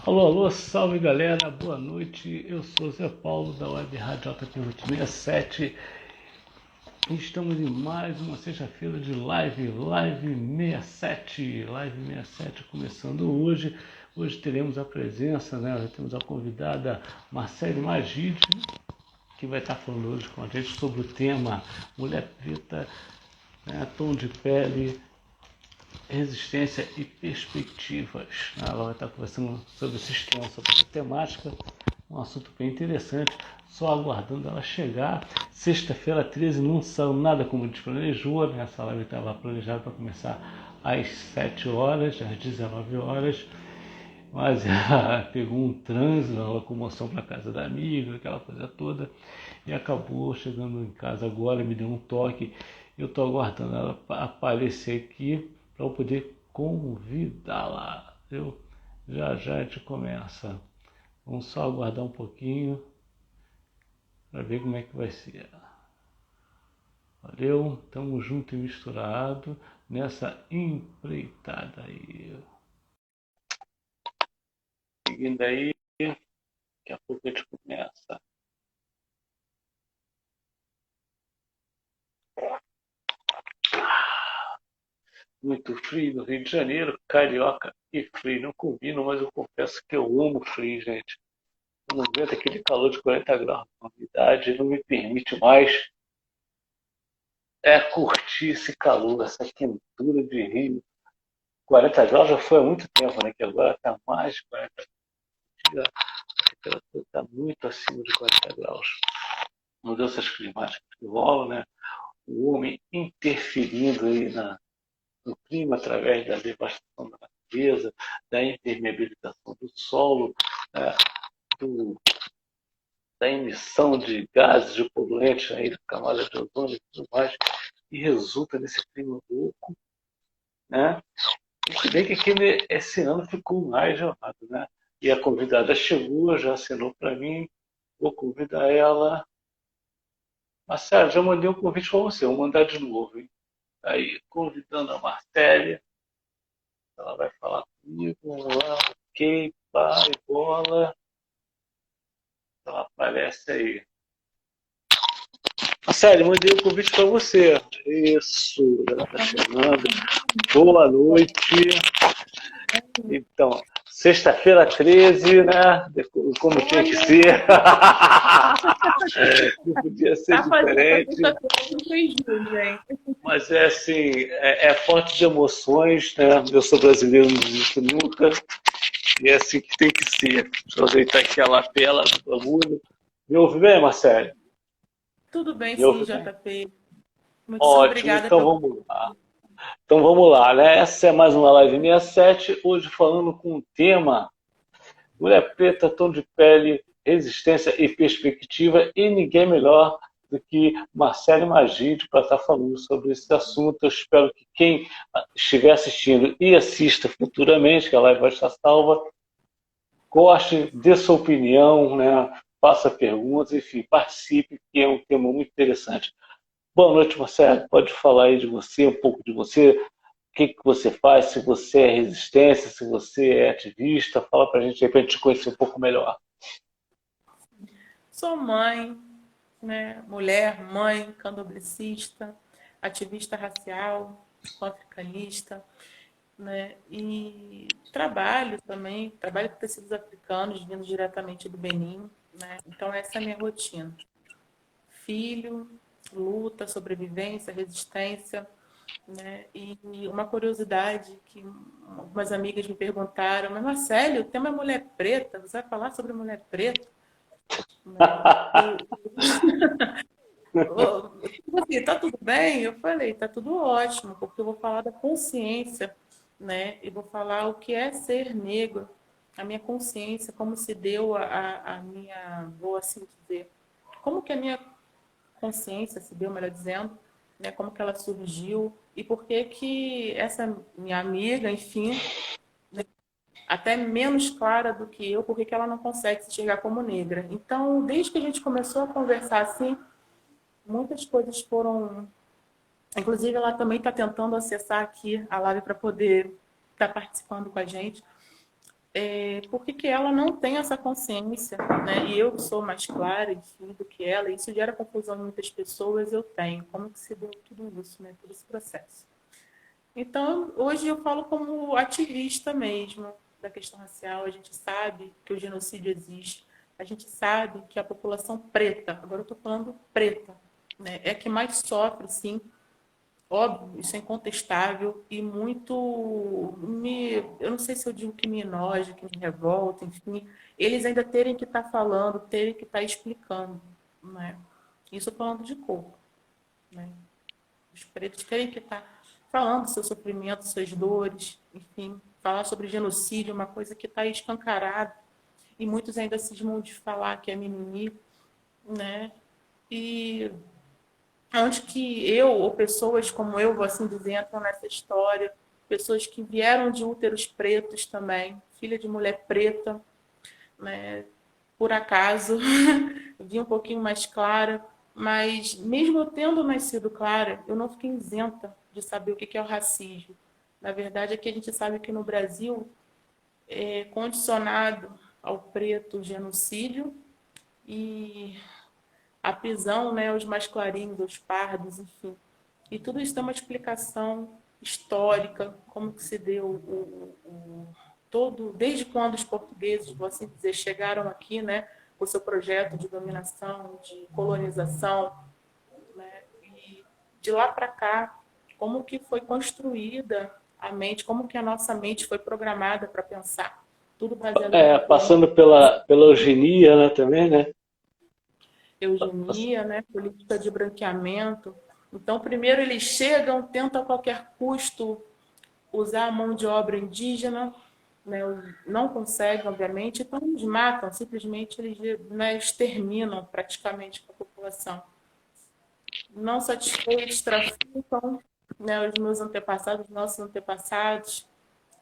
Alô, alô, salve galera, boa noite. Eu sou o Zé Paulo da Web Rádio JP Route 67 e estamos em mais uma sexta-feira de live 67. Live 67 começando hoje. Hoje teremos a presença, né? Temos a convidada Marcele Magide, que vai estar falando hoje com a gente sobre o tema Mulher Preta, né, tom de pele, resistência e perspectivas. Ela vai estar conversando sobre esses temas, sobre essa temática, um assunto bem interessante, só aguardando ela chegar. Sexta-feira 13 não saiu nada como a gente planejou, né? Essa live estava planejada para começar às 7 horas, às 19 horas, mas pegou um trânsito, uma locomoção para casa da amiga, aquela coisa toda, e acabou chegando em casa agora, me deu um toque. Eu estou aguardando ela aparecer aqui para eu poder convidá-la. Eu já a gente começa. Vamos só aguardar um pouquinho para ver como é que vai ser. Valeu, tamo junto e misturado nessa empreitada aí. Seguindo aí, daqui a pouco a gente começa. Muito frio no Rio de Janeiro, carioca e frio. Não combino, mas eu confesso que eu amo frio, gente. Eu não aguento aquele calor de 40 graus de umidade, não me permite mais curtir esse calor, essa quentura de Rio. 40 graus já foi há muito tempo, né? Que agora está mais de 40 graus. A temperatura está muito acima de 40 graus. Mudanças climáticas que rolam, né? O homem interferindo aí no clima através da devastação da natureza, da impermeabilização do solo, né? do, da emissão de gases de poluentes aí da camada de ozônio e tudo mais, e resulta nesse clima louco, né? E se bem que aqui esse ano ficou mais gelado, né? E a convidada chegou, já assinou para mim, vou convidar ela. Marcelo, já mandei um convite para você, vou mandar de novo, hein? Aí, convidando a Marcele, ela vai falar comigo, vamos lá, ok, pai, bola. Ela aparece aí. Marcele, mandei um convite para você. Isso, ela está chegando. Boa noite. Então, sexta-feira 13, né? Como tinha que ser. Não podia ser diferente. Mas é assim, é forte de emoções, né? Eu sou brasileiro, não desisto nunca. E é assim que tem que ser. Deixa eu ajeitar aqui a lapela do bagulho. Me ouve bem, Marcelo? Tudo bem, Me sim, ouve bem? JP. Muitíssimo Ótimo, obrigada então pelo. vamos lá. Então vamos lá, né? Essa é mais uma live 67, hoje falando com o tema Mulher Preta, Tom de Pele, Resistência e Perspectiva, e ninguém melhor do que Marcele Magide para estar falando sobre esse assunto. Eu espero que quem estiver assistindo e assista futuramente, que a live vai estar salva, goste, dê sua opinião, né? Faça perguntas, enfim, participe, que é um tema muito interessante. Boa noite, Marcelo. Pode falar aí de você, um pouco de você, o que você faz, se você é resistência, se você é ativista. Fala para a gente aí, para a gente conhecer um pouco melhor. Sou mãe, né? Mulher, mãe, candomblessista, ativista racial, panafricanista, né? E trabalho com tecidos africanos, vindo diretamente do Benin, né? Então, essa é a minha rotina. Filho, luta, sobrevivência, resistência, né? E uma curiosidade que algumas amigas me perguntaram, mas Marcelo, o tema é mulher preta, você vai falar sobre mulher preta? Né? Tipo assim, tá tudo bem? Eu falei, tá tudo ótimo, porque eu vou falar da consciência, né? E vou falar o que é ser negro, a minha consciência, como se deu a minha, vou assim dizer, como que a minha consciência se deu, melhor dizendo, né? Como que ela surgiu e por que que essa minha amiga, enfim, até menos clara do que eu, por que que ela não consegue se enxergar como negra. Então, desde que a gente começou a conversar assim, muitas coisas foram. Inclusive, ela também está tentando acessar aqui a live para poder estar participando com a gente. por que que ela não tem essa consciência, né? E eu que sou mais clara, enfim, do que ela, isso gera confusão em muitas pessoas, eu tenho. Como que se deu tudo isso, né? Todo esse processo. Então, hoje eu falo como ativista mesmo da questão racial. A gente sabe que o genocídio existe. A gente sabe que a população preta, agora eu estou falando preta, né, é a que mais sofre, sim. Óbvio, isso é incontestável e eu não sei se eu digo que me enoja, que me revolta, enfim, eles ainda terem que estar falando, terem que estar explicando, né? Isso falando de corpo, né? Os pretos terem que estar falando do seu sofrimento, suas dores, enfim, falar sobre genocídio, uma coisa que está escancarada e muitos ainda cismam de falar que é mimimi, né? E onde que eu, ou pessoas como eu, vou assim dizer, entram nessa história, pessoas que vieram de úteros pretos também, filha de mulher preta, né? Por acaso, vi um pouquinho mais clara, mas mesmo eu tendo nascido clara, eu não fiquei isenta de saber o que é o racismo. Na verdade, é que a gente sabe que no Brasil é condicionado ao preto o genocídio e a prisão, né, os mais clarinhos, os pardos, enfim. E tudo isso tem uma explicação histórica, como que se deu todo, desde quando os portugueses, vou assim dizer, chegaram aqui, né, com o seu projeto de dominação, de colonização, né, e de lá para cá, como que foi construída a mente, como que a nossa mente foi programada para pensar, tudo baseado no colonialismo, Passando pela eugenia, né, também, né? eugenia, né, política de branqueamento. Então, primeiro eles chegam, tentam a qualquer custo usar a mão de obra indígena, né, não conseguem, obviamente, então eles matam, simplesmente eles, né, exterminam praticamente a população. Não satisfeitos, traficam, né, os meus antepassados, os nossos antepassados,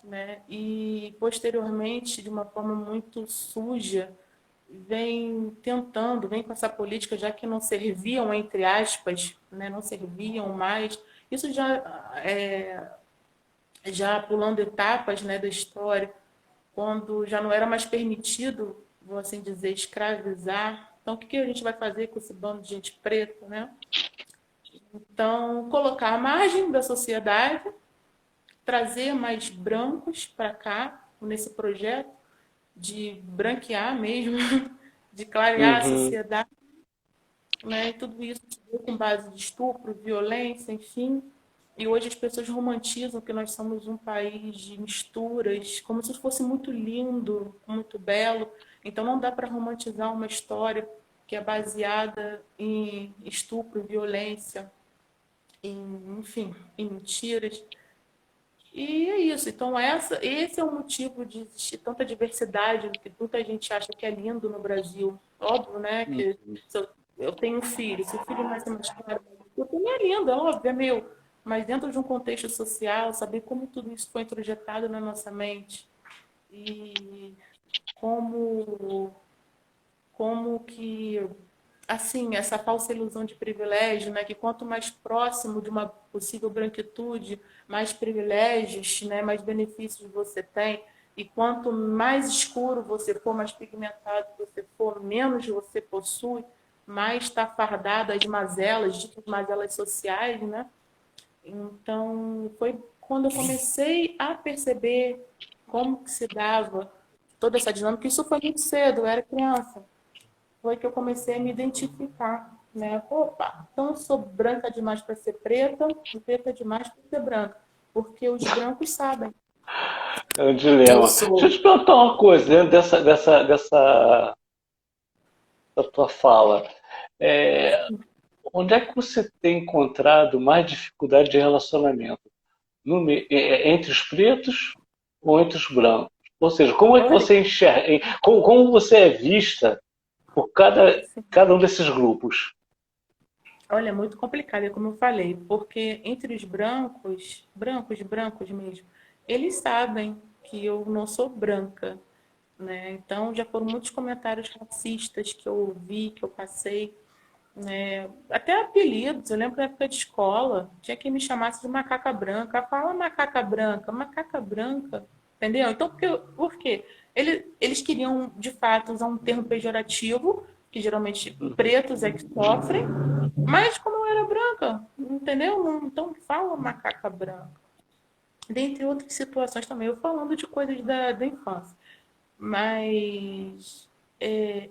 né, e posteriormente, de uma forma muito suja, vem com essa política, já que não serviam, entre aspas, né, não serviam mais. Isso já pulando etapas, né, da história, quando já não era mais permitido, vou assim dizer, escravizar. Então, o que a gente vai fazer com esse bando de gente preta, né? Então, colocar a margem da sociedade, trazer mais brancos para cá, nesse projeto de branquear mesmo, de clarear a Uhum. sociedade, né? E tudo isso com base de estupro, violência, enfim. E hoje as pessoas romantizam que nós somos um país de misturas, como se fosse muito lindo, muito belo. Então não dá para romantizar uma história que é baseada em estupro, violência, enfim, em mentiras. E é isso. Então esse é o motivo de existir tanta diversidade, que muita gente acha que é lindo no Brasil. Óbvio, né? Que se eu tenho um filho, se o filho nasce mais claro, eu também é lindo, é óbvio, é meu. Mas dentro de um contexto social, saber como tudo isso foi introjetado na nossa mente e como, como que assim, essa falsa ilusão de privilégio, né? Que quanto mais próximo de uma possível branquitude, mais privilégios, né? Mais benefícios você tem. E quanto mais escuro você for, mais pigmentado você for, menos você possui, mais está fardado as mazelas, ditas mazelas sociais, né? Então, foi quando eu comecei a perceber como que se dava toda essa dinâmica. Isso foi muito cedo, eu era criança, foi que eu comecei a me identificar, né? Opa, então eu sou branca demais para ser preta e preta demais para ser branca, porque os brancos sabem. É um Eu dilema. Deixa eu sou. te perguntar uma coisa, dentro da tua fala. É, onde é que você tem encontrado mais dificuldade de relacionamento? Entre os pretos ou entre os brancos? Ou seja, como é que Olha, você enxerga, como você é vista por cada um desses grupos? olha, é muito complicado, é como eu falei, porque entre os brancos mesmo, eles sabem que eu não sou branca, né? Então já foram muitos comentários racistas que eu ouvi, que eu passei, né? Até apelidos, eu lembro da época de escola, tinha quem me chamasse de macaca branca. Fala macaca branca, entendeu? Então, por quê? Eles queriam, de fato, usar um termo pejorativo, que geralmente pretos é que sofrem, mas como eu era branca, entendeu? Então fala macaca branca. Dentre outras situações também, eu falando de coisas da infância. Mas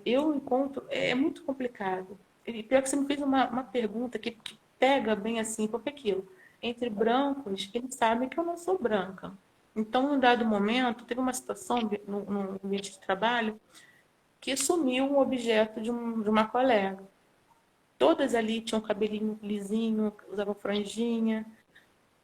eu encontro, é muito complicado. E pior que você me fez uma pergunta que pega bem assim, porque aquilo, entre brancos, eles sabem que eu não sou branca. Então, num dado momento, teve uma situação no ambiente de trabalho que sumiu um objeto de uma colega. Todas ali tinham cabelinho lisinho, usavam franjinha,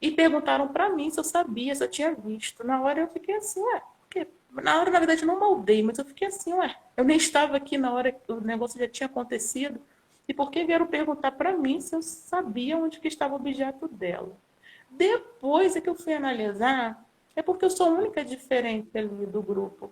e perguntaram para mim se eu sabia, se eu tinha visto. Na hora eu fiquei assim, ué, porque na hora, na verdade, eu não maldei, mas eu fiquei assim, ué, eu nem estava aqui na hora que o negócio já tinha acontecido. E por que vieram perguntar para mim se eu sabia onde que estava o objeto dela? Depois é que eu fui analisar, é porque eu sou a única diferente ali do grupo.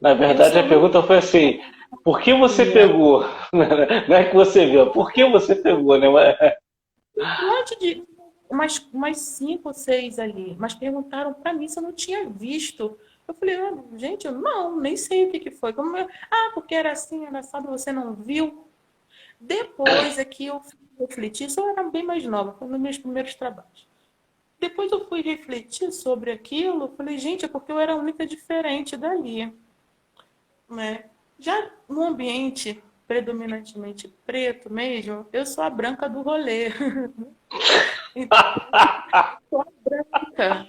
Na Eu verdade, sou a a única pergunta foi assim: por que você que pegou? Não é que você viu, por que você pegou, né? um monte de umas cinco ou seis ali, mas perguntaram para mim se eu não tinha visto. Eu falei, gente, eu não, nem sei o que foi. Porque era assim, era assado, você não viu? Depois é que eu fui refletir, isso eu era bem mais nova, foi nos meus primeiros trabalhos. Depois eu fui refletir sobre aquilo, eu falei, gente, é porque eu era a única diferente dali, né? Já no ambiente predominantemente preto mesmo, eu sou a branca do rolê. Então, sou branca.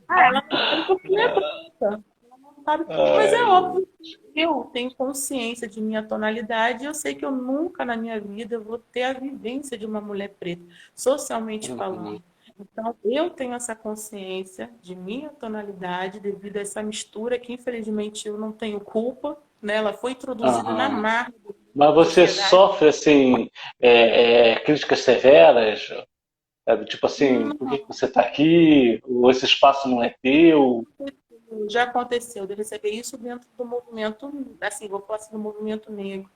Ela não sabe porque é branca. Ela não sabe. Mas é Ai, óbvio que eu tenho consciência de minha tonalidade e eu sei que eu nunca na minha vida vou ter a vivência de uma mulher preta, socialmente uhum. falando. Então, eu tenho essa consciência de minha tonalidade devido a essa mistura que, infelizmente, eu não tenho culpa, né? Ela foi introduzida na Aham. marra da Mas você sociedade. sofre, assim, críticas severas? Sabe? Tipo assim, por que que você está aqui? Ou esse espaço não é teu? Já aconteceu de receber isso dentro do movimento, assim, vou falar assim, do movimento negro,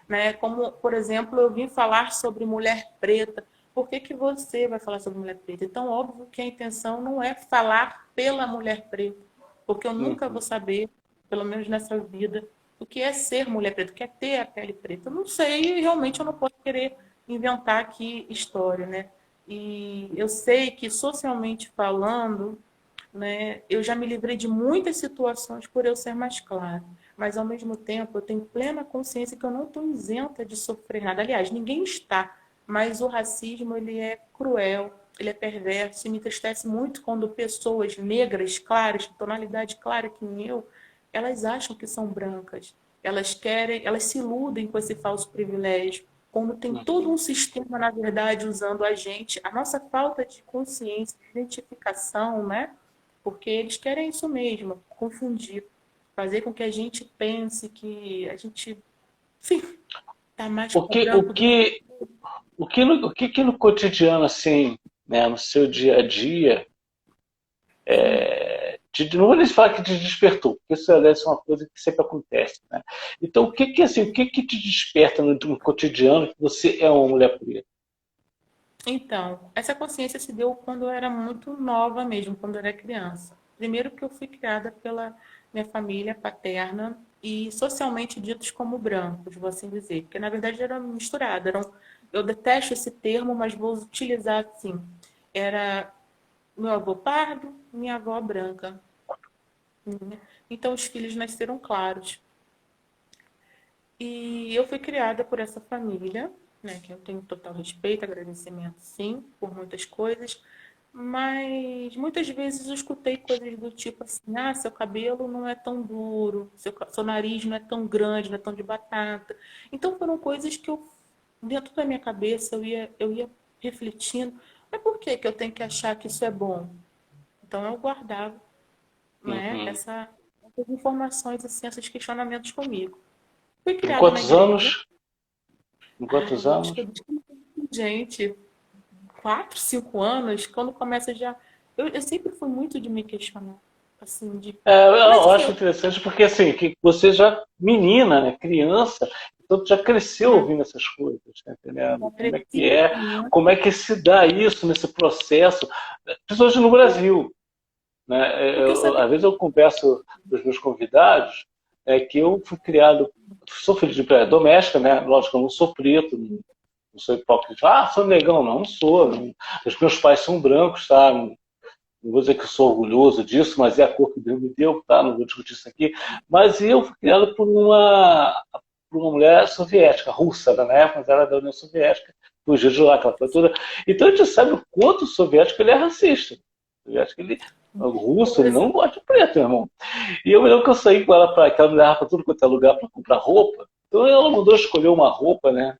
né? Como, por exemplo, eu vim falar sobre mulher preta. Por que que você vai falar sobre mulher preta? Então, óbvio que a intenção não é falar pela mulher preta, porque eu nunca vou Uhum. saber, pelo menos nessa vida, o que é ser mulher preta, o que é ter a pele preta. Eu não sei, e realmente eu não posso querer inventar aqui história, né? E eu sei que socialmente falando, né? Eu já me livrei de muitas situações por eu ser mais clara, mas ao mesmo tempo eu tenho plena consciência que eu não estou isenta de sofrer nada. Aliás, ninguém está, mas o racismo ele é cruel, ele é perverso e me entristece muito quando pessoas negras, claras, de tonalidade clara que nem eu, elas acham que são brancas. Elas querem, elas se iludem com esse falso privilégio. Como tem todo um sistema, na verdade, usando a gente, a nossa falta de consciência, de identificação, né? Porque eles querem isso mesmo, confundir, fazer com que a gente pense que a gente, enfim, tá mais O para que, o branco do que que, o que que no cotidiano, assim, né, no seu dia a dia, não vou nem falar que te despertou, porque isso aliás, é uma coisa que sempre acontece, né? Então, o que que te desperta no cotidiano que você é uma mulher preta? Então, essa consciência se deu quando eu era muito nova mesmo, quando eu era criança. Primeiro que eu fui criada pela minha família paterna e socialmente ditos como brancos, vou assim dizer, porque na verdade era misturado. Eu detesto esse termo, mas vou utilizar assim. Era meu avô pardo, minha avó branca. Então os filhos nasceram claros. E eu fui criada por essa família, né, que eu tenho total respeito, agradecimento, sim, por muitas coisas, mas muitas vezes eu escutei coisas do tipo assim, seu cabelo não é tão duro, seu nariz não é tão grande, não é tão de batata. Então foram coisas que eu, dentro da minha cabeça, eu ia refletindo, mas por que que eu tenho que achar que isso é bom? Então eu guardava, né, Uhum. essas informações, assim, esses questionamentos comigo. Fui Em criada na quantos igreja. anos? Em quantos Eu acho que anos? eu descobri gente, 4, 5 anos, quando começa já. Eu sempre fui muito de me questionar. Assim, de como é que Eu foi? acho interessante porque assim, que você já menina, né, criança, então tu já cresceu Né? ouvindo essas coisas, tá entendendo? Eu cresci ouvindo. Como é que se dá isso nesse processo, principalmente no Brasil, né? Porque eu sabia Às vezes eu converso com os meus convidados, é que eu fui criado, sou filho de empregada doméstica, né? Lógico, eu não sou preto, não sou hipócrita. Ah, sou negão, não, não sou. Não. Os meus pais são brancos, tá? Não vou dizer que eu sou orgulhoso disso, mas é a cor que Deus me deu, tá? Não vou discutir isso aqui. Mas eu fui criado por uma mulher soviética, russa, né? Na época, mas era da União Soviética, fugiu de lá, aquela coisa toda. Então a gente sabe o quanto o soviético ele é racista. O soviético, ele, o russo, ele Pois não é. gosta de preto, meu irmão. E eu me lembro que eu saí com ela para que ela me levava para tudo quanto é lugar para comprar roupa. Então ela mandou escolher uma roupa, né?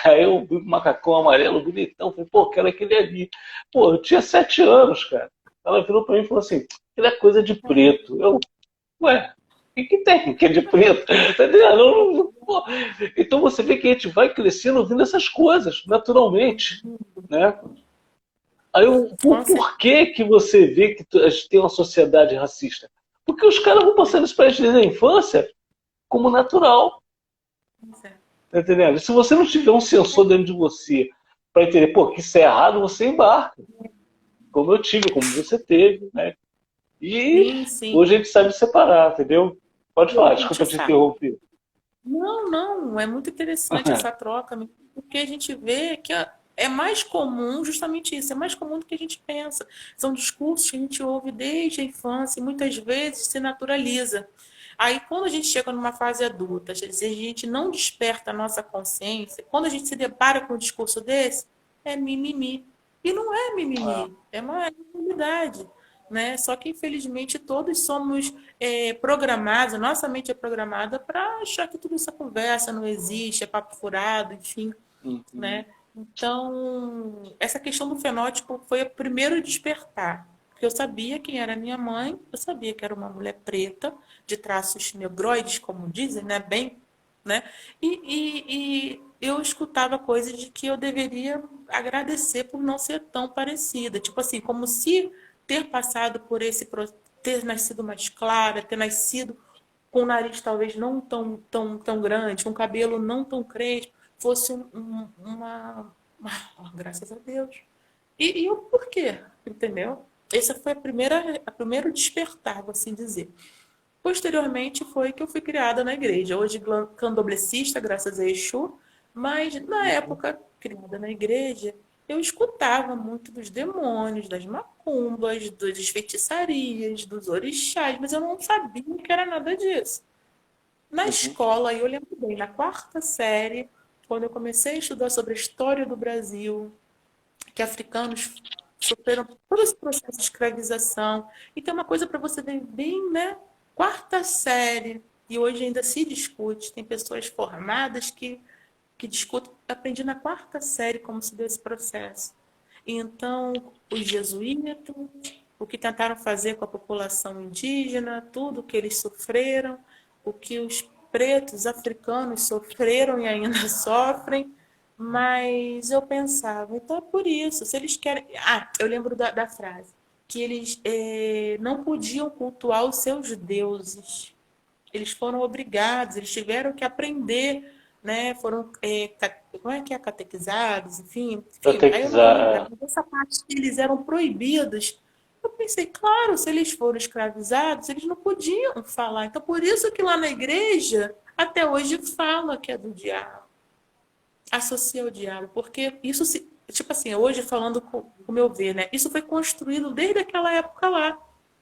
Aí eu vi um macacão amarelo bonitão. Falei, pô, quero aquele ali. Pô, eu tinha 7 anos, cara. Ela virou para mim e falou assim: ele é coisa de preto. Eu, ué, o que tem que é de preto? Entendeu? Pô. Então você vê que a gente vai crescendo ouvindo essas coisas, naturalmente, né? Aí, Com por que você vê que a gente tem uma sociedade racista? Porque os caras vão passando isso pra gente desde a infância como natural, certeza. tá entendendo? E se você não tiver um sensor dentro de você para entender, pô, que isso é errado, você embarca. Como eu tive, como você teve, né? E Sim, sim. hoje a gente sabe separar, entendeu? Pode E a falar, gente desculpa te sabe. interromper. Não, não, é muito interessante essa troca, porque a gente vê que é mais comum justamente isso, é mais comum do que a gente pensa. São discursos que a gente ouve desde a infância e muitas vezes se naturaliza. Aí, quando a gente chega numa fase adulta, se a gente não desperta a nossa consciência, quando a gente se depara com um discurso desse, é mimimi. E não é Ah, mimimi, é uma realidade. Né? Só que, infelizmente, todos somos programados, a nossa mente é programada para achar que tudo isso é conversa, não existe, é papo furado, enfim, uhum, né? Então, essa questão do fenótipo foi o primeiro despertar. Porque eu sabia quem era minha mãe, eu sabia que era uma mulher preta, de traços negroides, como dizem, né? Bem, né? E eu escutava coisas de que eu deveria agradecer por não ser tão parecida. Tipo assim, como se ter passado por ter nascido mais clara, ter nascido com o nariz talvez não tão grande, com o cabelo não tão crespo, fosse graças a Deus. E o porquê, entendeu? Essa foi a primeiro despertar, vou assim dizer. Posteriormente foi que eu fui criada na igreja. Hoje candomblessista, graças a Exu, mas na uhum. época criada na igreja, eu escutava muito dos demônios, das macumbas, das feitiçarias, dos orixás, mas eu não sabia o que era nada disso. Na Uhum. escola, eu lembro bem, na quarta série, quando eu comecei a estudar sobre a história do Brasil, que africanos sofreram todo esse processo de escravização. E tem uma coisa para você ver bem, né? Quarta série, e hoje ainda se discute, tem pessoas formadas que discutem. Aprendi na quarta série como se deu esse processo. Então, os jesuítas, o que tentaram fazer com a população indígena, tudo que eles sofreram, o que os pretos africanos sofreram e ainda sofrem, mas eu pensava, então é por isso, se eles querem. Ah, eu lembro da frase, que eles não podiam cultuar os seus deuses. Eles foram obrigados, eles tiveram que aprender, né? Foram, como é que é, catequizados, enfim, aí eu não vou lembrar, Catequizar. mas essa parte que eles eram proibidos. Eu pensei, claro, se eles foram escravizados, eles não podiam falar. Então, por isso que lá na igreja, até hoje, fala que é do diabo, associa ao diabo, porque isso se, tipo assim, hoje falando com o meu ver, né? Isso foi construído desde aquela época lá,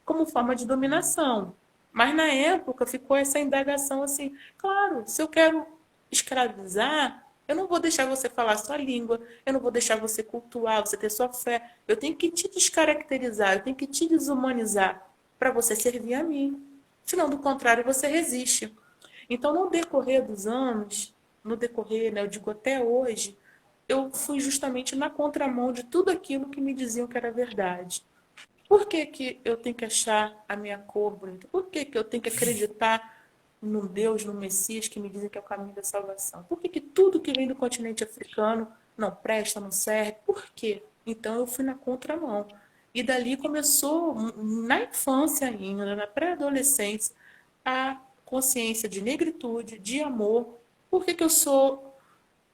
como forma de dominação. Mas na época ficou essa indagação assim, claro, se eu quero escravizar, eu não vou deixar você falar sua língua, eu não vou deixar você cultuar, você ter sua fé. Eu tenho que te descaracterizar, eu tenho que te desumanizar para você servir a mim. Senão, do contrário, você resiste. Então, no decorrer dos anos, no decorrer, né, eu digo até hoje, eu fui justamente na contramão de tudo aquilo que me diziam que era verdade. Por que, que eu tenho que achar a minha cor bonita? Por que, que eu tenho que acreditar no Deus, no Messias, que me dizem que é o caminho da salvação? Por que, que tudo que vem do continente africano não presta, não serve? Por quê? Então eu fui na contramão. E dali começou, na infância ainda, na pré-adolescência, a consciência de negritude, de amor. Por que, que eu sou.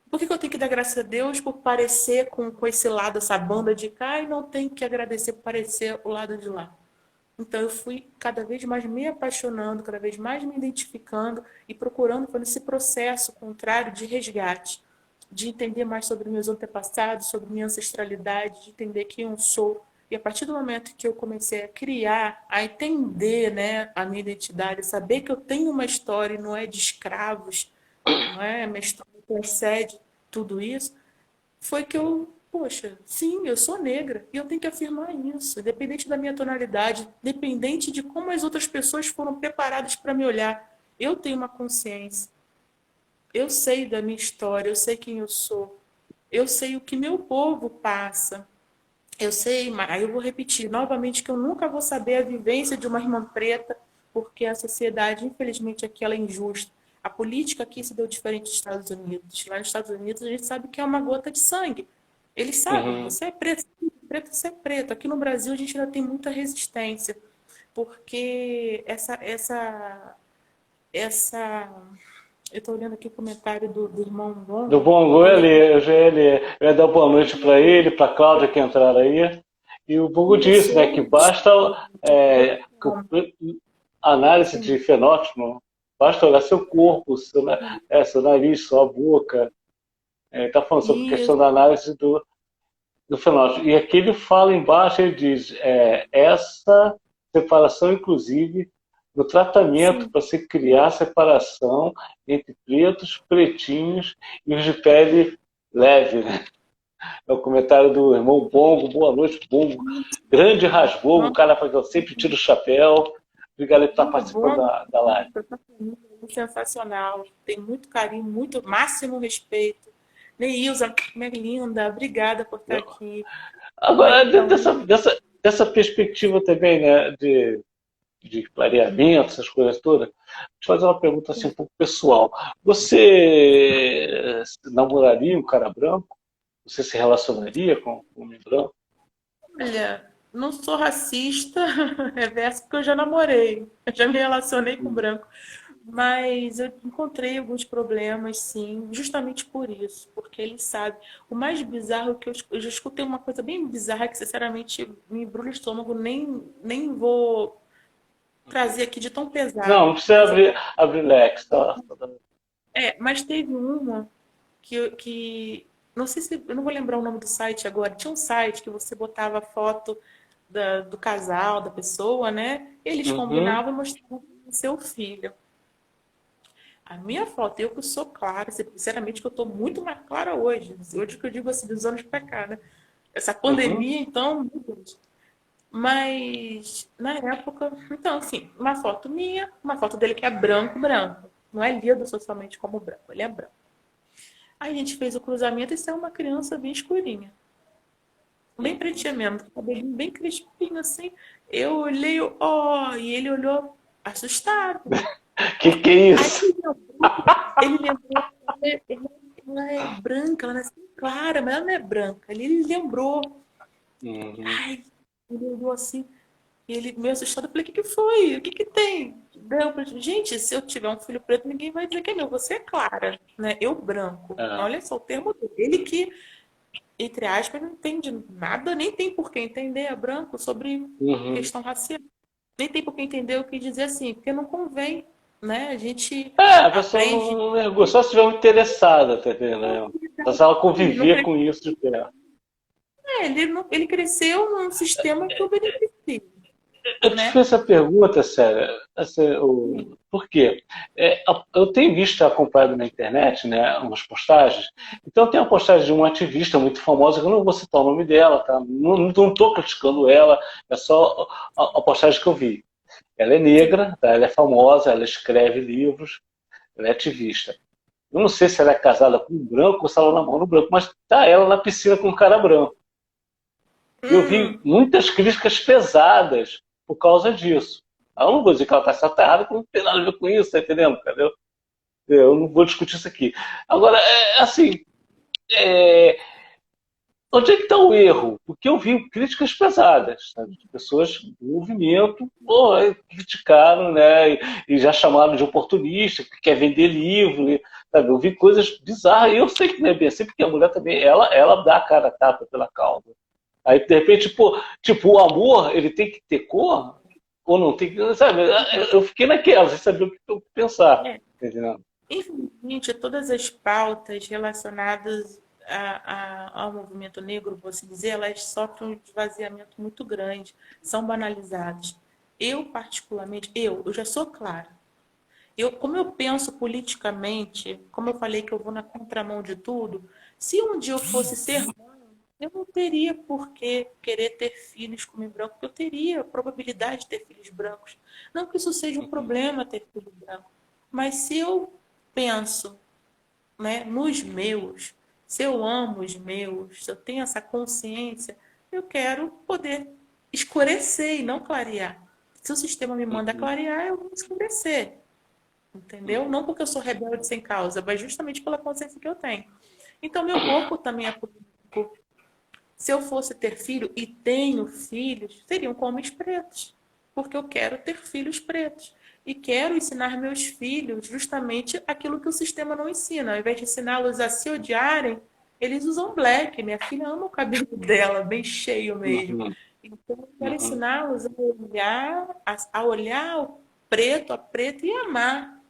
Por que, que eu tenho que dar graças a Deus por parecer com esse lado, essa banda de cá, e não tenho que agradecer por parecer o lado de lá? Então eu fui cada vez mais me apaixonando, cada vez mais me identificando e procurando fazer esse processo contrário de resgate, de entender mais sobre meus antepassados, sobre minha ancestralidade, de entender quem eu sou. E a partir do momento que eu comecei a criar, a entender, né, a minha identidade, saber que eu tenho uma história e não é de escravos, não é? A minha história transcende tudo isso, foi que eu, poxa, sim, eu sou negra e eu tenho que afirmar isso, independente da minha tonalidade, independente de como as outras pessoas foram preparadas para me olhar. Eu tenho uma consciência, eu sei da minha história, eu sei quem eu sou, eu sei o que meu povo passa. Eu sei, mas aí eu vou repetir novamente que eu nunca vou saber a vivência de uma irmã preta, porque a sociedade, infelizmente, aqui ela é injusta. A política aqui se deu diferente dos Estados Unidos. Lá nos Estados Unidos a gente sabe que é uma gota de sangue. Eles sabem, Uhum. você é preto, você é preto. Aqui no Brasil a gente ainda tem muita resistência, porque essa eu estou olhando aqui o comentário do irmão Do Longo, Bongo, ele eu já ia ler. Eu ia dar boa noite para ele, para a Cláudia que entraram aí. E o Bongo disse, né, que começou basta análise de assim, fenótipo, basta olhar seu corpo, seu nariz, sua boca. Está falando sobre a isso, questão da análise do fenótipo. E aqui ele fala embaixo, ele diz, essa separação, inclusive, no tratamento sim. para se criar separação entre pretos, pretinhos e os de pele leve, né? É o comentário do irmão Bongo. Boa noite, Bongo. Grande rasgou, o cara que eu sempre tiro o chapéu. Obrigado por estar Muito participando bom, da live. sensacional. Tem muito carinho, muito máximo respeito. Neilza, minha linda, obrigada por estar aqui. Vamos Agora, aí para dentro um. dessa perspectiva também, né, de clareamento, essas coisas todas, deixa eu fazer uma pergunta assim um pouco pessoal. Você namoraria um cara branco? Você se relacionaria com um homem branco? Olha, não sou racista, reverso, porque eu já namorei, eu já me relacionei com branco. Mas eu encontrei alguns problemas, sim, justamente por isso, porque ele sabe. O mais bizarro que eu já escutei uma coisa bem bizarra que, sinceramente, me embrulha o estômago, nem vou trazer aqui de tão Não, não pesado, precisa mas eu abrir leque, tá? mas teve uma que não sei se eu não vou lembrar o nome do site agora. Tinha um site que você botava a foto do casal, da pessoa, né? Eles Uhum. combinavam e mostravam o seu filho. A minha foto, eu que sou clara, sinceramente que eu estou muito mais clara hoje. Hoje que eu digo assim, dos anos para cá, né? Essa Uhum. pandemia, então, meu Deus. Mas na época, então, assim, uma foto minha, uma foto dele que é branco, branco. Não é lido socialmente como branco, ele é branco. Aí a gente fez o cruzamento e saiu uma criança bem escurinha. Bem Uhum. pretinha mesmo, cabelinho bem crispinho assim. Eu olhei, ó, e ele olhou assustado. Que é Aí isso? ele lembrou, ela é branca, ela não é assim clara, mas ela não é branca. Ele lembrou. Uhum. Ai, ele olhou assim, e ele meio assustado. Eu falei, o que que foi? O que que tem? Daí eu falei, gente, se eu tiver um filho preto, ninguém vai dizer que é meu. Você é clara, né? Eu branco. É. Olha só o termo dele. Ele que entre aspas, não entende nada, nem tem por que entender, é branco, sobre Uhum. questão racial. Nem tem por que entender o que dizer assim, porque não convém, né? A gente A pessoa aprende, não mergulha, só se estiver muito interessada, tá entendendo? Só se ela ele, não, conviver com isso de perto. ele cresceu num sistema que o beneficia, Eu te né? fiz essa pergunta, sério, assim, por quê? Eu tenho visto, acompanhado na internet, né, umas postagens. Então tem uma postagem de uma ativista muito famosa, que eu não vou citar o nome dela, tá? Não estou criticando ela, é só a postagem que eu vi. Ela é Sim. negra, tá? Ela é famosa, ela escreve livros, ela é ativista. Eu não sei se ela é casada com um branco ou se ela namora um branco, mas tá ela na piscina com um cara branco. E eu vi Hum, muitas críticas pesadas por causa disso. Eu não vou dizer que ela está certa errada, porque não tem nada a ver com isso, tá entendendo? Entendeu? Eu não vou discutir isso aqui. Agora, assim, é, onde é que está o erro? Porque eu vi críticas pesadas, sabe? De pessoas do movimento, pô, criticaram, né? E já chamaram de oportunista, que quer vender livro, sabe? Eu vi coisas bizarras, e eu sei que não é bem assim, porque a mulher também, ela dá a cara a tapa pela causa. Aí, de repente, pô, tipo, o amor, ele tem que ter cor? ou não tem que, sabe? Eu fiquei naquela, sem saber o que eu pensar, É, entendeu? infelizmente, todas as pautas relacionadas ao movimento negro, vou assim dizer, elas sofrem um esvaziamento muito grande, são banalizadas. Eu, particularmente, eu já sou clara. Como eu penso politicamente, como eu falei que eu vou na contramão de tudo, se um dia eu fosse ser mãe, eu não teria por que querer ter filhos como branco, porque eu teria probabilidade de ter filhos brancos. Não que isso seja um problema ter filho branco, mas se eu penso, né, nos meus, se eu amo os meus, se eu tenho essa consciência, eu quero poder escurecer e não clarear. Se o sistema me manda Uhum, clarear, eu vou escurecer. Entendeu? Não porque eu sou rebelde sem causa, mas justamente pela consciência que eu tenho. Então, meu corpo também é político. Se eu fosse ter filho e tenho filhos, seriam com homens pretos, porque eu quero ter filhos pretos. E quero ensinar meus filhos justamente aquilo que o sistema não ensina. Ao invés de ensiná-los a se odiarem, eles usam black. Minha filha ama o cabelo dela, bem cheio mesmo. uhum, Então, eu quero uhum, ensiná-los a olhar o preto, a preto e amar.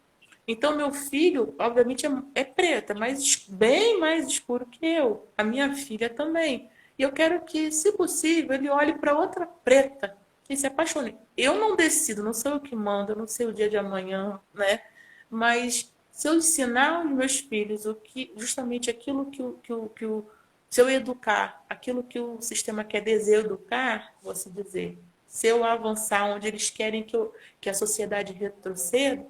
Então, meu filho, obviamente, é preta, mas bem mais escuro que eu. A minha filha também. E eu quero que, se possível, ele olhe para outra preta e se apaixone. Eu não decido, não sou eu que mando, eu não sei o dia de amanhã, né? Mas se eu ensinar aos meus filhos o que, justamente aquilo se eu educar aquilo que o sistema quer deseducar, vou assim dizer, se eu avançar onde eles querem que a sociedade retroceda,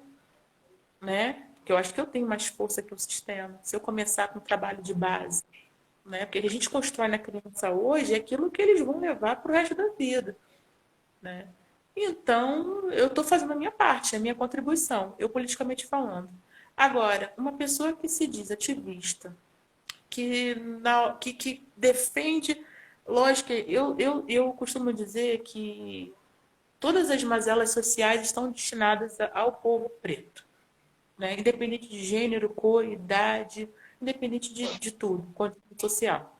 né? Porque eu acho que eu tenho mais força que o sistema. Se eu começar com o trabalho de base, né? Porque a gente constrói na criança hoje é aquilo que eles vão levar para o resto da vida, né? Então, eu estou fazendo a minha parte, a minha contribuição, eu politicamente falando. Agora, uma pessoa que se diz ativista, que defende, lógico, eu costumo dizer que todas as mazelas sociais estão destinadas ao povo preto, né? Independente de gênero, cor, idade, independente de tudo, condição social,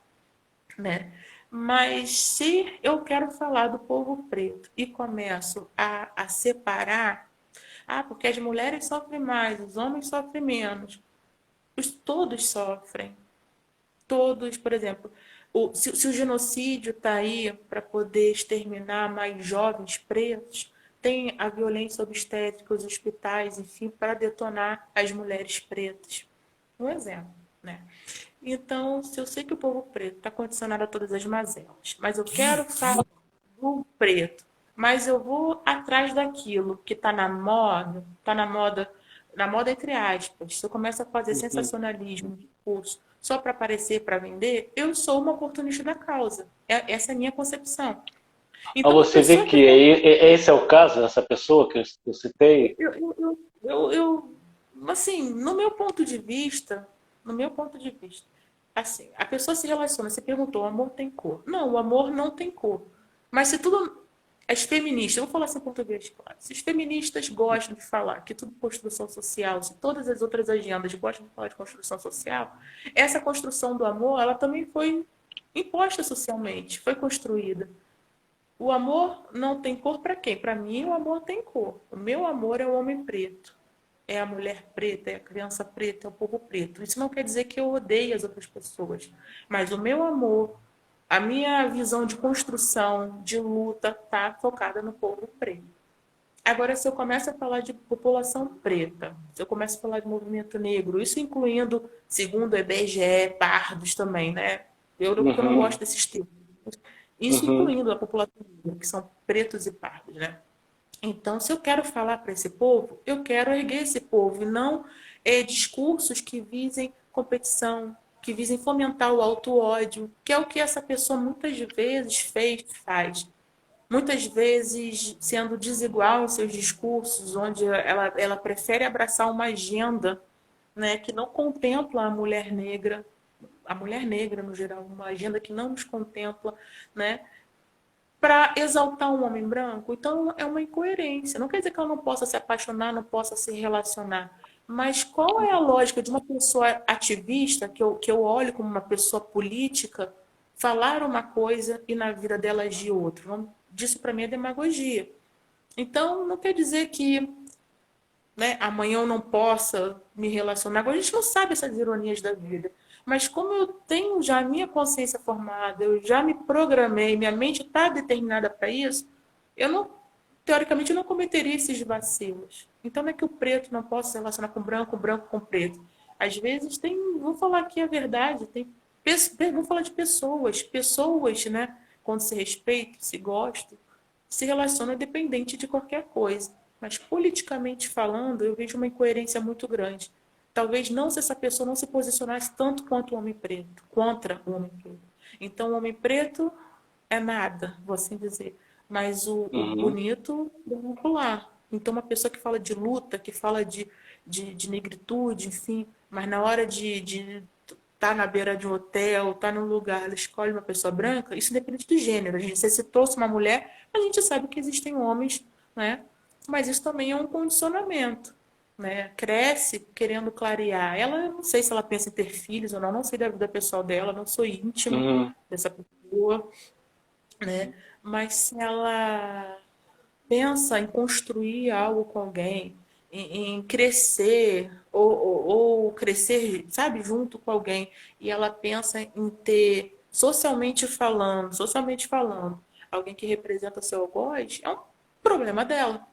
né? Mas se eu quero falar do povo preto e começo a separar, porque as mulheres sofrem mais, os homens sofrem menos, todos sofrem, todos, por exemplo, se o genocídio está aí para poder exterminar mais jovens pretos, tem a violência obstétrica, os hospitais, enfim, para detonar as mulheres pretas. Um exemplo, né? Então, se eu sei que o povo preto está condicionado a todas as mazelas, mas eu quero falar do preto, mas eu vou atrás daquilo que está na moda entre aspas. Se eu começo a fazer uhum. sensacionalismo de curso só para aparecer, para vender, eu sou uma oportunista da causa. Essa é a minha concepção. Mas Então, uma você vê pessoa que que não. esse é o caso dessa pessoa que eu citei? Assim, no meu ponto de vista, assim, a pessoa se relaciona, você perguntou, o amor tem cor? Não, o amor não tem cor. Mas se tudo, as feministas, eu vou falar assim em português, claro, se as feministas gostam de falar que tudo é construção social, se todas as outras agendas gostam de falar de construção social, essa construção do amor, ela também foi imposta socialmente, foi construída. O amor não tem cor para quem? Para mim, o amor tem cor. O meu amor é o homem preto, é a mulher preta, é a criança preta, é o povo preto. Isso não quer dizer que eu odeie as outras pessoas, mas o meu amor, a minha visão de construção, de luta, está focada no povo preto. Agora, se eu começo a falar de população preta, se eu começo a falar de movimento negro, isso incluindo, segundo o IBGE, pardos também, né? Porque eu não Uhum, gosto desses termos. Isso uhum, incluindo a população negra, que são pretos e pardos, né? Então, se eu quero falar para esse povo, eu quero erguer esse povo e não discursos que visem competição, que visem fomentar o auto-ódio, que é o que essa pessoa muitas vezes faz. Muitas vezes sendo desigual em seus discursos, onde ela prefere abraçar uma agenda, né, que não contempla a mulher negra no geral, uma agenda que não nos contempla, né, para exaltar um homem branco. Então é uma incoerência. Não quer dizer que ela não possa se apaixonar, não possa se relacionar. Mas qual é a lógica de uma pessoa ativista, que eu olho como uma pessoa política, falar uma coisa e na vida dela agir outra? Disso para mim é demagogia. Então, não quer dizer que, né, amanhã eu não possa me relacionar. Agora, a gente não sabe essas ironias da vida. Mas como eu tenho já a minha consciência formada, eu já me programei, minha mente está determinada para isso, eu não, teoricamente, eu não cometeria esses vacilos. Então não é que o preto não possa se relacionar com o branco com o preto. Às vezes tem, vou falar aqui a verdade, vou falar de pessoas, né, quando se respeita, se gosta, se relaciona independente de qualquer coisa. Mas politicamente falando, eu vejo uma incoerência muito grande. Talvez não se essa pessoa não se posicionasse tanto quanto o homem preto, contra o homem preto. Então, o homem preto é nada, vou assim dizer. Mas o Uhum. bonito, vamos pular. Então, uma pessoa que fala de luta, que fala de negritude, enfim, mas na hora de tá na beira de um hotel, tá num lugar, ela escolhe uma pessoa branca, isso independente do gênero. A gente, se citou-se uma mulher, a gente sabe que existem homens, né? Mas isso também é um condicionamento, né? Cresce querendo clarear. Ela, não sei se ela pensa em ter filhos ou não, não sei da vida pessoal dela, não sou íntima Uhum. dessa pessoa, né? Mas se ela pensa em construir algo com alguém, em crescer, ou crescer, sabe, junto com alguém, e ela pensa em ter, socialmente falando, alguém que representa seu algoz, é um problema dela.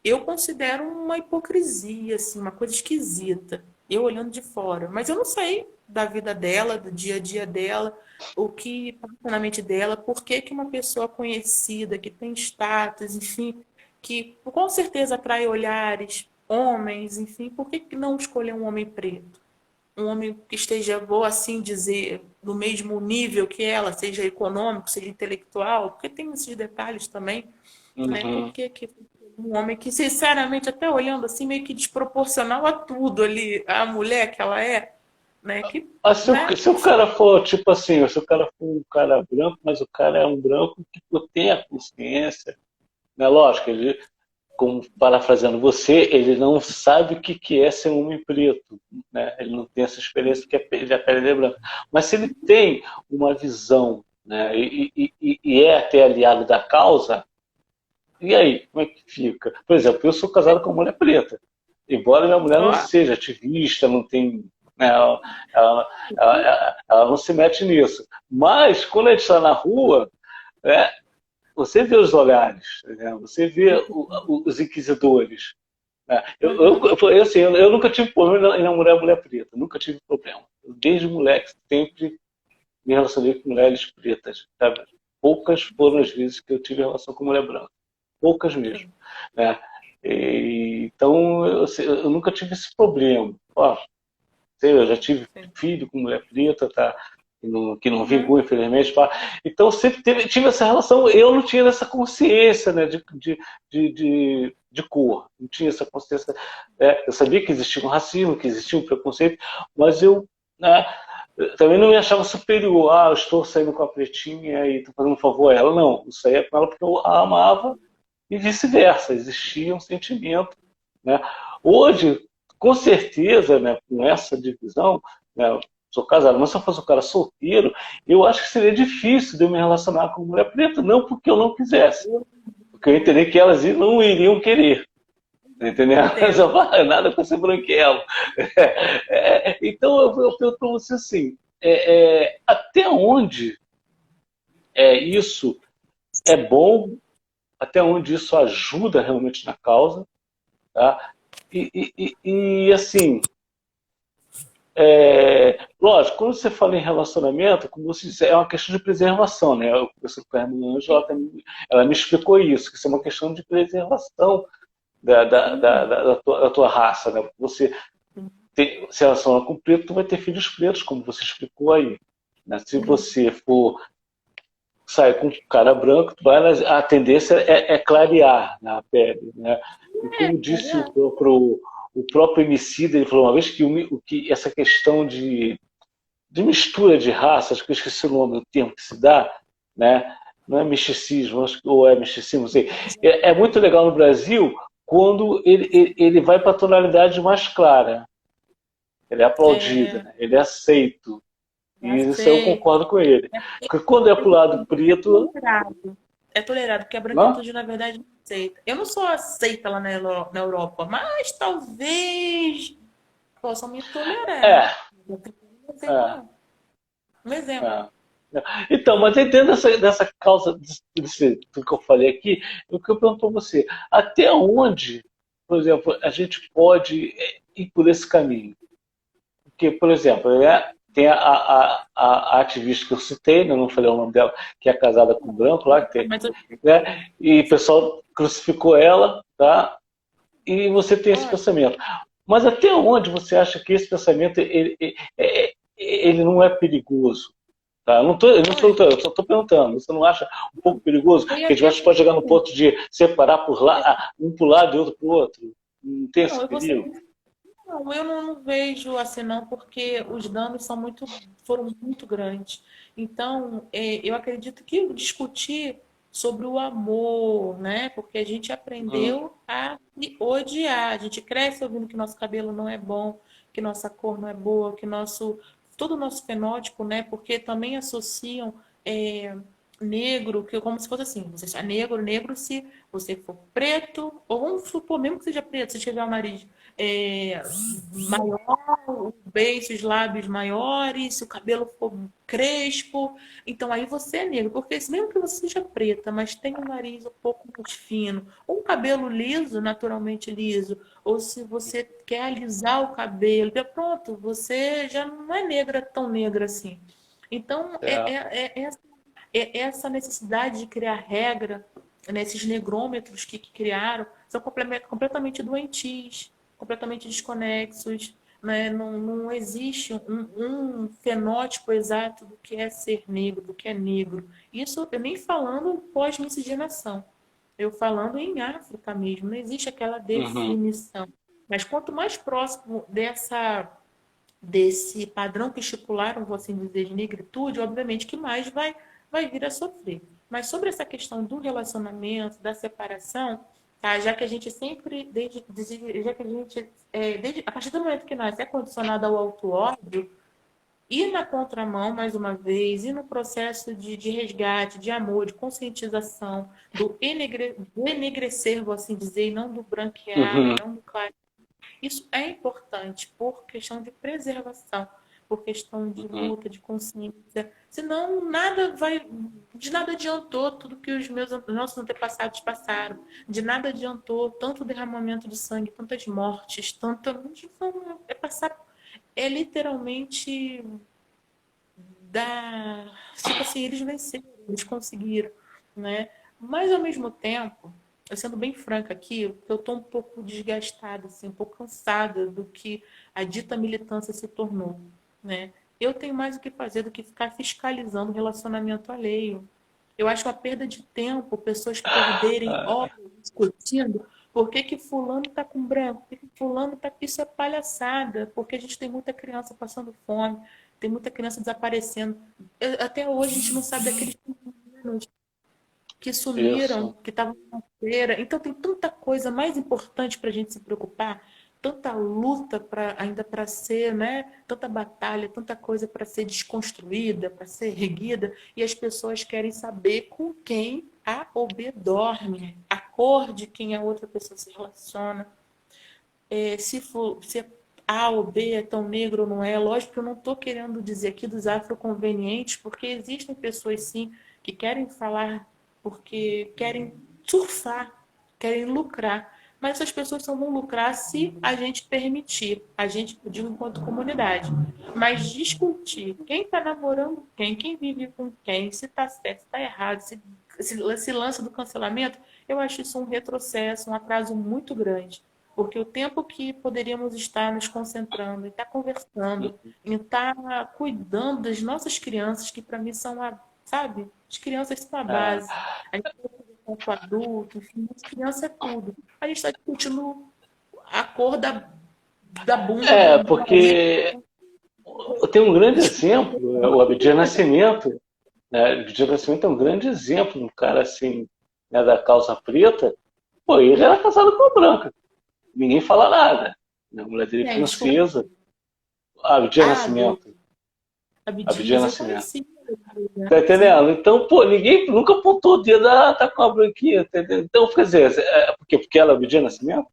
Eu considero uma hipocrisia, assim, uma coisa esquisita, eu olhando de fora. Mas eu não sei da vida dela, do dia a dia dela, o que passa na mente dela, por que que uma pessoa conhecida, que tem status, enfim, que com certeza atrai olhares, homens, enfim, por que que não escolher um homem preto? Um homem que esteja, vou assim dizer, no mesmo nível que ela, seja econômico, seja intelectual, porque tem esses detalhes também, né? Uhum. Porque um homem que, sinceramente, até olhando assim, meio que desproporcional a tudo ali, a mulher que ela é, né? Que, Mas né? se o cara for, tipo assim, se o cara for um cara branco, mas o cara é um branco que tem a consciência, né? Lógico, ele, como parafraseando você, ele não sabe o que que é ser um homem preto, né? Ele não tem essa experiência porque a pele é branca. Mas se ele tem uma visão, né? E é até aliado da causa, e aí, como é que fica? Por exemplo, eu sou casado com uma mulher preta. Embora minha mulher Ó, não seja ativista, não tem. Né, ela não se mete nisso. Mas, quando a gente está na rua, né, você vê os olhares, né, você vê os inquisidores. Né. uhum, Assim, eu nunca tive problema em namorar mulher preta, nunca tive problema. Eu, desde moleque, sempre me relacionei com mulheres pretas. Sabe? Poucas foram as vezes que eu tive relação com mulher branca. Poucas mesmo. sim, Né? Então, eu nunca tive esse problema. Ó, eu já tive sim. filho com mulher preta, tá? Que não Uhum. vingou, infelizmente. Pá. Então, sempre tive essa relação. Eu não tinha essa consciência, né, de cor. Não tinha essa consciência. Eu sabia que existia um racismo, que existia um preconceito, mas eu, né, eu também não me achava superior. Ah, eu estou saindo com a pretinha e estou fazendo um favor a ela. Não, eu saía com ela porque eu a amava e vice-versa. Existia um sentimento. Né? Hoje, com certeza, né, com essa divisão, né, sou casado, mas se eu fosse um cara solteiro, eu acho que seria difícil de eu me relacionar com mulher preta, não porque eu não quisesse, porque eu entendi que elas não iriam querer. Entendeu? Entendo. Nada com esse branquelo. Então, eu pergunto para você assim: até onde isso é bom, até onde isso ajuda realmente na causa, tá? Assim, lógico, quando você fala em relacionamento, como você disse, é uma questão de preservação, né? Eu conversei com a Hermana Ângela, ela me explicou isso, que isso é uma questão de preservação da tua raça, né? Você se relaciona com preto, tu vai ter filhos pretos, como você explicou aí. Né? Se você for sair com um cara branco, a tendência é clarear na pele, né? E como disse o próprio Emicida, ele falou uma vez que essa questão de mistura de raças, que eu esqueci o nome, o termo que se dá, né? Não é misticismo, ou é misticismo, não sei. É muito legal no Brasil quando ele vai para a tonalidade mais clara. Ele é aplaudido, É, né? Ele é aceito. E isso eu aceito. concordo com ele. Porque quando é para o lado preto, Equilibrado. é tolerado, porque a Não? branquitude, na verdade, não aceita. Eu não sou aceita lá na Europa, mas talvez possam me tolerar. É, Não aceitam, é, não. Um exemplo. é. Então, mas aí dentro dessa causa, do que eu falei aqui, o que eu pergunto para você, até onde, por exemplo, a gente pode ir por esse caminho? Porque, por exemplo, tem a ativista que eu citei, né, não falei o nome dela, que é casada com um branco lá, que tem, Mas eu, né, e o pessoal crucificou ela, tá? E você tem esse olha, pensamento. Mas até onde você acha que esse pensamento ele não é perigoso? Tá? Eu não sou, olha, eu só estou perguntando. Você não acha um pouco perigoso eu que ia a até gente pode chegar no dizer, ponto de separar por lá, um para o lado e outro para o outro? Não tem não, esse eu vou ser perigo? bem. Não, eu não vejo assim, não, porque os danos foram muito grandes. Então, eu acredito que discutir sobre o amor, né? Porque a gente Uhum, aprendeu a se odiar. A gente cresce ouvindo que nosso cabelo não é bom, que nossa cor não é boa, que todo o nosso fenótipo, né? Porque também associam é, negro, que como se fosse assim, você é negro, negro se você for preto, ou vamos supor mesmo que seja preto, se tiver o nariz é, maior, o beiço, os lábios maiores, se o cabelo for crespo, então aí você é negro, porque mesmo que você seja preta, mas tenha um nariz um pouco mais fino, ou um cabelo liso, naturalmente liso, ou se você quer alisar o cabelo, pronto, você já não é negra tão negra assim. Então, é, essa necessidade de criar regra, né, esses negrômetros que criaram, são completamente doentios, completamente desconexos. Né? Não existe um fenótipo exato do que é ser negro, do que é negro. Isso eu nem falando pós-miscigenação, eu falando em África mesmo, não existe aquela uhum, definição. Mas quanto mais próximo desse padrão que estipularam, vou assim dizer, de negritude, obviamente que mais vai vir a sofrer. Mas sobre essa questão do relacionamento, da separação, tá? Já que a gente sempre, já que a gente, a partir do momento que nasce é condicionado ao auto-ódio, ir na contramão, mais uma vez, e no processo de resgate, de amor, de conscientização, do enegrecer, vou assim dizer, e não do branquear, e uhum, não do clarear, isso é importante por questão de preservação, por questão de uhum. luta, de consciência. Senão, de nada adiantou tudo que os nossos antepassados passaram. De nada adiantou tanto derramamento de sangue, tantas mortes, tanta. É passar. É literalmente tipo assim, eles venceram, eles conseguiram, né? Mas ao mesmo tempo, eu sendo bem franca aqui, eu estou um pouco desgastada, assim, um pouco cansada do que a dita militância se tornou, né? Eu tenho mais o que fazer do que ficar fiscalizando o relacionamento alheio. Eu acho uma perda de tempo pessoas perderem horas discutindo por que que fulano está com branco, por que que fulano está... Isso é palhaçada, porque a gente tem muita criança passando fome, tem muita criança desaparecendo. Até hoje a gente não sabe daqueles meninos que sumiram, Isso. que estavam na feira. Então tem tanta coisa mais importante para a gente se preocupar, tanta luta ainda para ser, né? Tanta batalha, tanta coisa para ser desconstruída, para ser erguida, e as pessoas querem saber com quem A ou B dorme, a cor de quem a outra pessoa se relaciona. Se A ou B é tão negro ou não é. Lógico que eu não estou querendo dizer aqui dos afroconvenientes, porque existem pessoas sim que querem falar porque querem surfar, querem lucrar. Mas essas pessoas só vão lucrar se a gente permitir, a gente, eu digo enquanto comunidade. Mas discutir quem está namorando quem vive com quem, se está certo, se está errado, se lance do cancelamento, eu acho isso um retrocesso, um atraso muito grande. Porque o tempo que poderíamos estar nos concentrando, em estar conversando, em estar cuidando das nossas crianças, que para mim são sabe? As crianças são a É, base. A gente vai conversar com o adulto, enfim, as crianças é tudo. A gente está discutindo a cor da bunda do porque tem um grande exemplo, o Abdias Nascimento, né? O Abdias Nascimento é um grande exemplo, um cara assim, né, da causa preta. Pô, ele era casado com uma branca, ninguém fala nada. A mulher dele é Desculpa. francesa, Abdias Ah, do Nascimento. Abdias Abdias eu Nascimento. conheci. Tá entendendo? Então, pô, ninguém nunca apontou o dedo, tá com a branquinha, tá entendendo? Então, quer dizer, porque ela é de nascimento?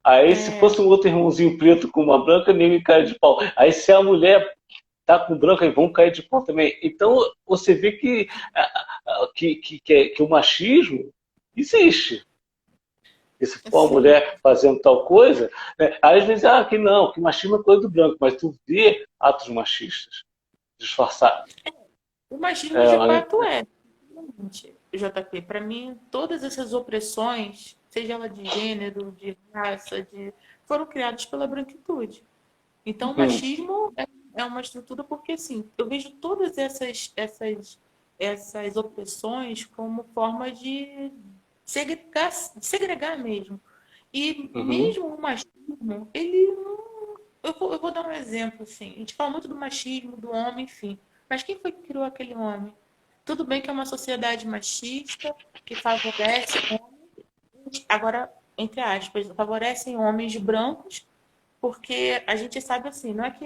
Aí, se É, fosse um outro irmãozinho preto com uma branca, ninguém cai de pau. Aí, se a mulher tá com branca, aí vão cair de pau também. Então, você vê que o machismo existe. E se for uma assim, mulher fazendo tal coisa, né, aí às vezes, que não, que machismo é coisa do branco, mas tu vê atos machistas disfarçados. o machismo de É, fato é. JP, para mim, todas essas opressões, seja ela de gênero, de raça, foram criadas pela branquitude. Então, o machismo é uma estrutura porque, assim, eu vejo todas essas opressões como forma de segregar mesmo. E uhum, mesmo o machismo, ele não. Eu vou dar um exemplo, assim. A gente fala muito do machismo, do homem, enfim. Mas quem foi que criou aquele homem? Tudo bem que é uma sociedade machista, que favorece homens, agora, entre aspas, favorecem homens brancos, porque a gente sabe assim, não é que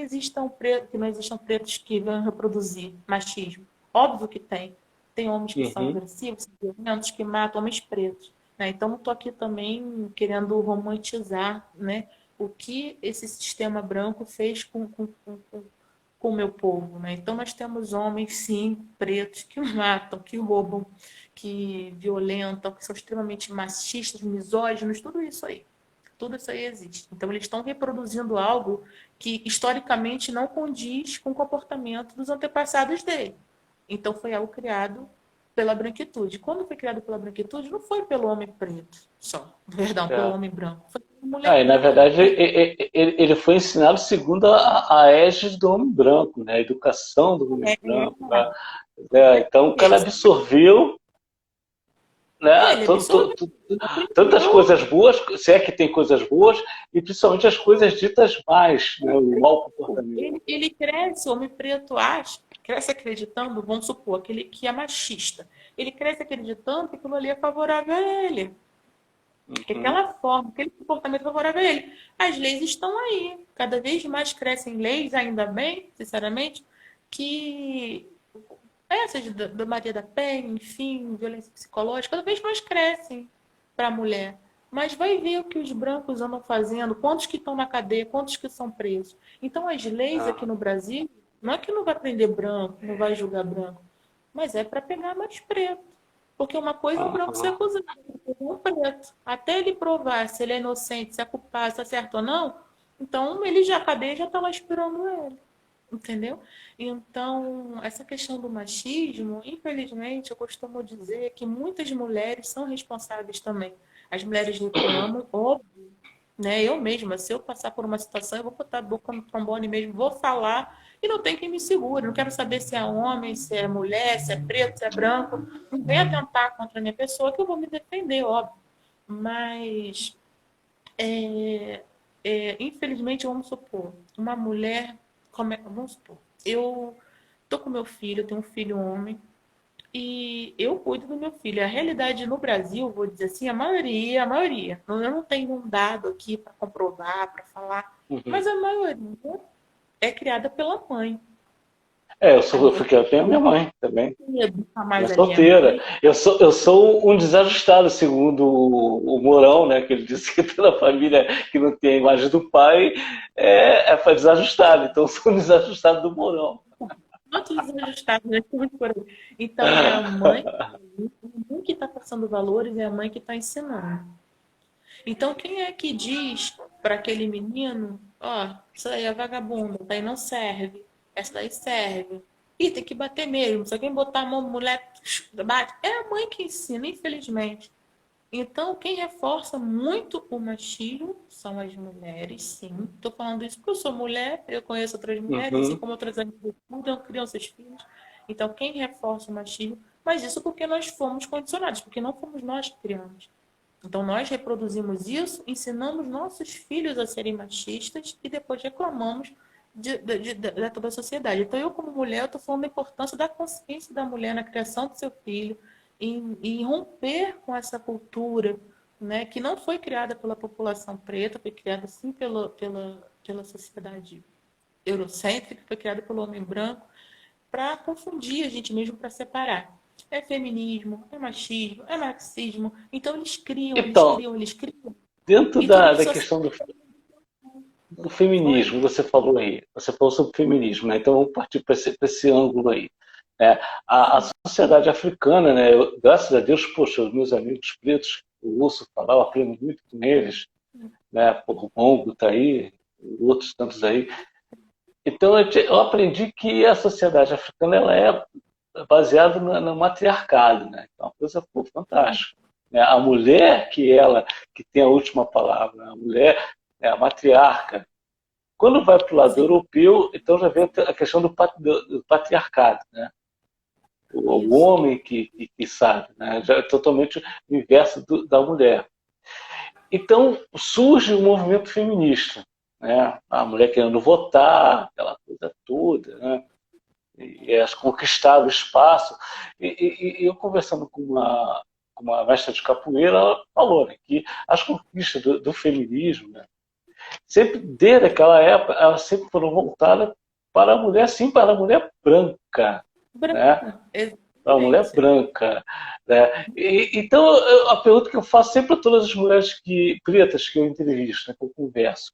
que não existam pretos que vão reproduzir machismo. Óbvio que tem. Tem homens que são uhum. agressivos, violentos, que matam homens pretos. Né? Então, não estou aqui também querendo romantizar, né, o que esse sistema branco fez com o meu povo. Né? Então, nós temos homens, sim, pretos, que matam, que roubam, que violentam, que são extremamente machistas, misóginos, tudo isso aí. Tudo isso aí existe. Então, eles estão reproduzindo algo que historicamente não condiz com o comportamento dos antepassados dele. Então, foi algo criado pela branquitude. Quando foi criado pela branquitude, não foi pelo homem preto só, perdão, pelo É. homem branco. Foi pela mulher E na preta. verdade ele foi ensinado segundo a égide do homem branco, né? A educação do homem branco. Né? Então o cara absorveu, né? Ele absorveu. Tantas coisas boas, se é que tem coisas boas, e principalmente as coisas ditas más, né? O mau comportamento. Ele cresce, o homem preto acha, cresce acreditando, vamos supor, aquele que é machista. Ele cresce acreditando que aquilo ali é favorável a ele. Que Uhum. aquela forma, aquele comportamento é favorável a ele. As leis estão aí. Cada vez mais crescem leis, ainda bem, sinceramente, que essas da Maria da Penha, enfim, violência psicológica, cada vez mais crescem para a mulher. Mas vai ver o que os brancos andam fazendo, quantos que estão na cadeia, quantos que são presos. Então, as leis aqui Ah, no Brasil, não é que não vai prender branco, não vai julgar branco, mas é para pegar mais preto. Porque uma coisa é o branco ser aham. acusado, um preto. Até ele provar se ele é inocente, se é culpado, se é certo ou não, então ele já, a cadeia já está lá esperando ele. Entendeu? Então, essa questão do machismo, infelizmente, eu costumo dizer que muitas mulheres são responsáveis também. As mulheres reclamam, óbvio, né? Eu mesma, se eu passar por uma situação, eu vou botar a boca no trombone mesmo, vou falar e não tem quem me segure. Não quero saber se é homem, se é mulher, se é preto, se é branco. Não venha atentar contra a minha pessoa que eu vou me defender, óbvio. Mas, infelizmente, vamos supor, uma mulher, vamos supor, eu tô com meu filho, eu tenho um filho homem, e eu cuido do meu filho. A realidade no Brasil, vou dizer assim, a maioria, eu não tenho um dado aqui para comprovar, para falar, Uhum. mas a maioria é criada pela mãe. A Eu mãe fiquei, eu tenho a minha mãe também. educa Minha mais ali a solteira. mãe. Eu sou um desajustado, segundo o Mourão, né? Que ele disse que toda família que não tem a imagem do pai é desajustado. Então, eu sou um desajustado do Mourão. Quantos desajustados, né? Por aí. Então, é a mãe que está passando valores, é a mãe que está ensinando. Então, quem é que diz para aquele menino, ó, isso aí é vagabunda, isso aí não serve, essa daí serve. Ih, tem que bater mesmo. Se alguém botar a mão no moleque, bate. É a mãe que ensina, infelizmente. Então, quem reforça muito o machismo são as mulheres, sim. Estou falando isso porque eu sou mulher, eu conheço outras mulheres, assim Uhum. como outras amigas cuidam, criam seus filhos. Então, quem reforça o machismo, mas isso porque nós fomos condicionados, porque não fomos nós que criamos. Então, nós reproduzimos isso, ensinamos nossos filhos a serem machistas e depois reclamamos de toda a sociedade. Então, eu, como mulher, estou falando da importância da consciência da mulher na criação do seu filho, em romper com essa cultura, né, que não foi criada pela população preta, foi criada sim pela sociedade eurocêntrica, foi criada pelo homem branco, para confundir a gente mesmo, para separar. É feminismo, é machismo, é marxismo. Então eles criam, eles Então, criam, eles criam. dentro E toda da pessoa... questão do Oi? feminismo, você falou aí, você falou sobre o feminismo, né? Então vamos partir para esse ângulo aí. É, a sociedade africana, né? Graças a Deus, poxa, os meus amigos pretos, eu ouço falar, eu aprendo muito com eles, né? O Congo está aí, outros tantos aí. Então eu aprendi que a sociedade africana ela é baseada no matriarcado, né? Então, é uma coisa pô, fantástica. Né? A mulher que tem a última palavra, a mulher é a matriarca. Quando vai para o lado Sim, europeu, então já vem a questão do patriarcado, né? O isso. homem que sabe, né? Já é totalmente o inverso da mulher. Então surge o movimento feminista, né? A mulher querendo votar, aquela coisa toda, né? E elas conquistaram o espaço. E eu conversando com uma mestra de capoeira, ela falou né, que as conquistas do feminismo, né, sempre desde aquela época, elas sempre foram voltadas para a mulher, sim, para a mulher branca, né? Branca, Para a mulher exatamente. branca, né? Então, a pergunta que eu faço sempre a todas as mulheres pretas que eu entrevisto, né, que eu converso,